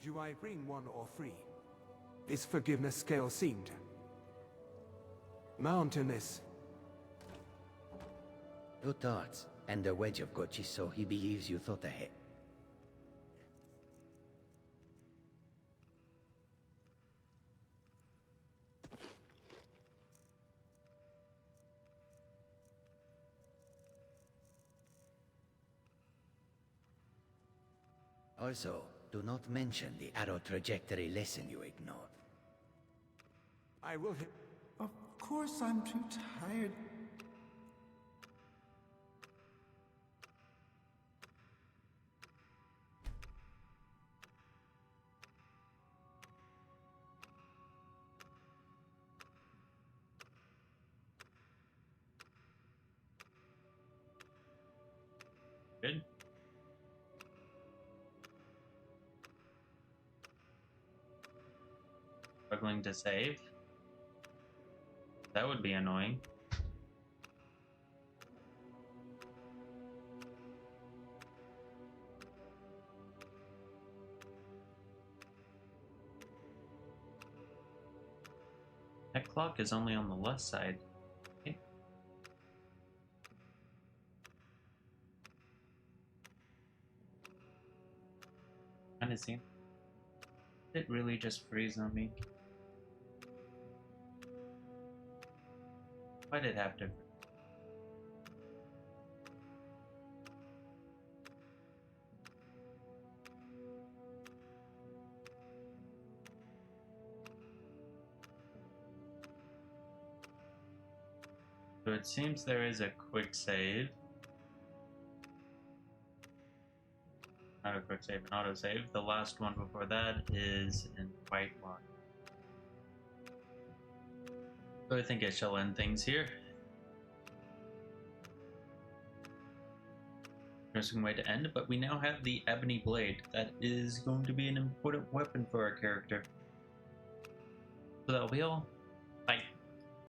Do I bring 1 or 3? This forgiveness scale seemed mountainous. 2 thoughts, and a wedge of gochi, so he believes you thought ahead. Also, do not mention the arrow trajectory lesson you ignored. I will hit. Of course I'm too tired. Good. Struggling to save? That would be annoying. That clock is only on the left side. Okay. Kinda seem. Did it really just freeze on me? Why did it have to? So it seems there is a quick save. Not a quick save, an auto save. The last one before that is in White Run. So I think I shall end things here. Interesting way to end, but we now have the Ebony Blade. That is going to be an important weapon for our character. So that'll be all. Bye.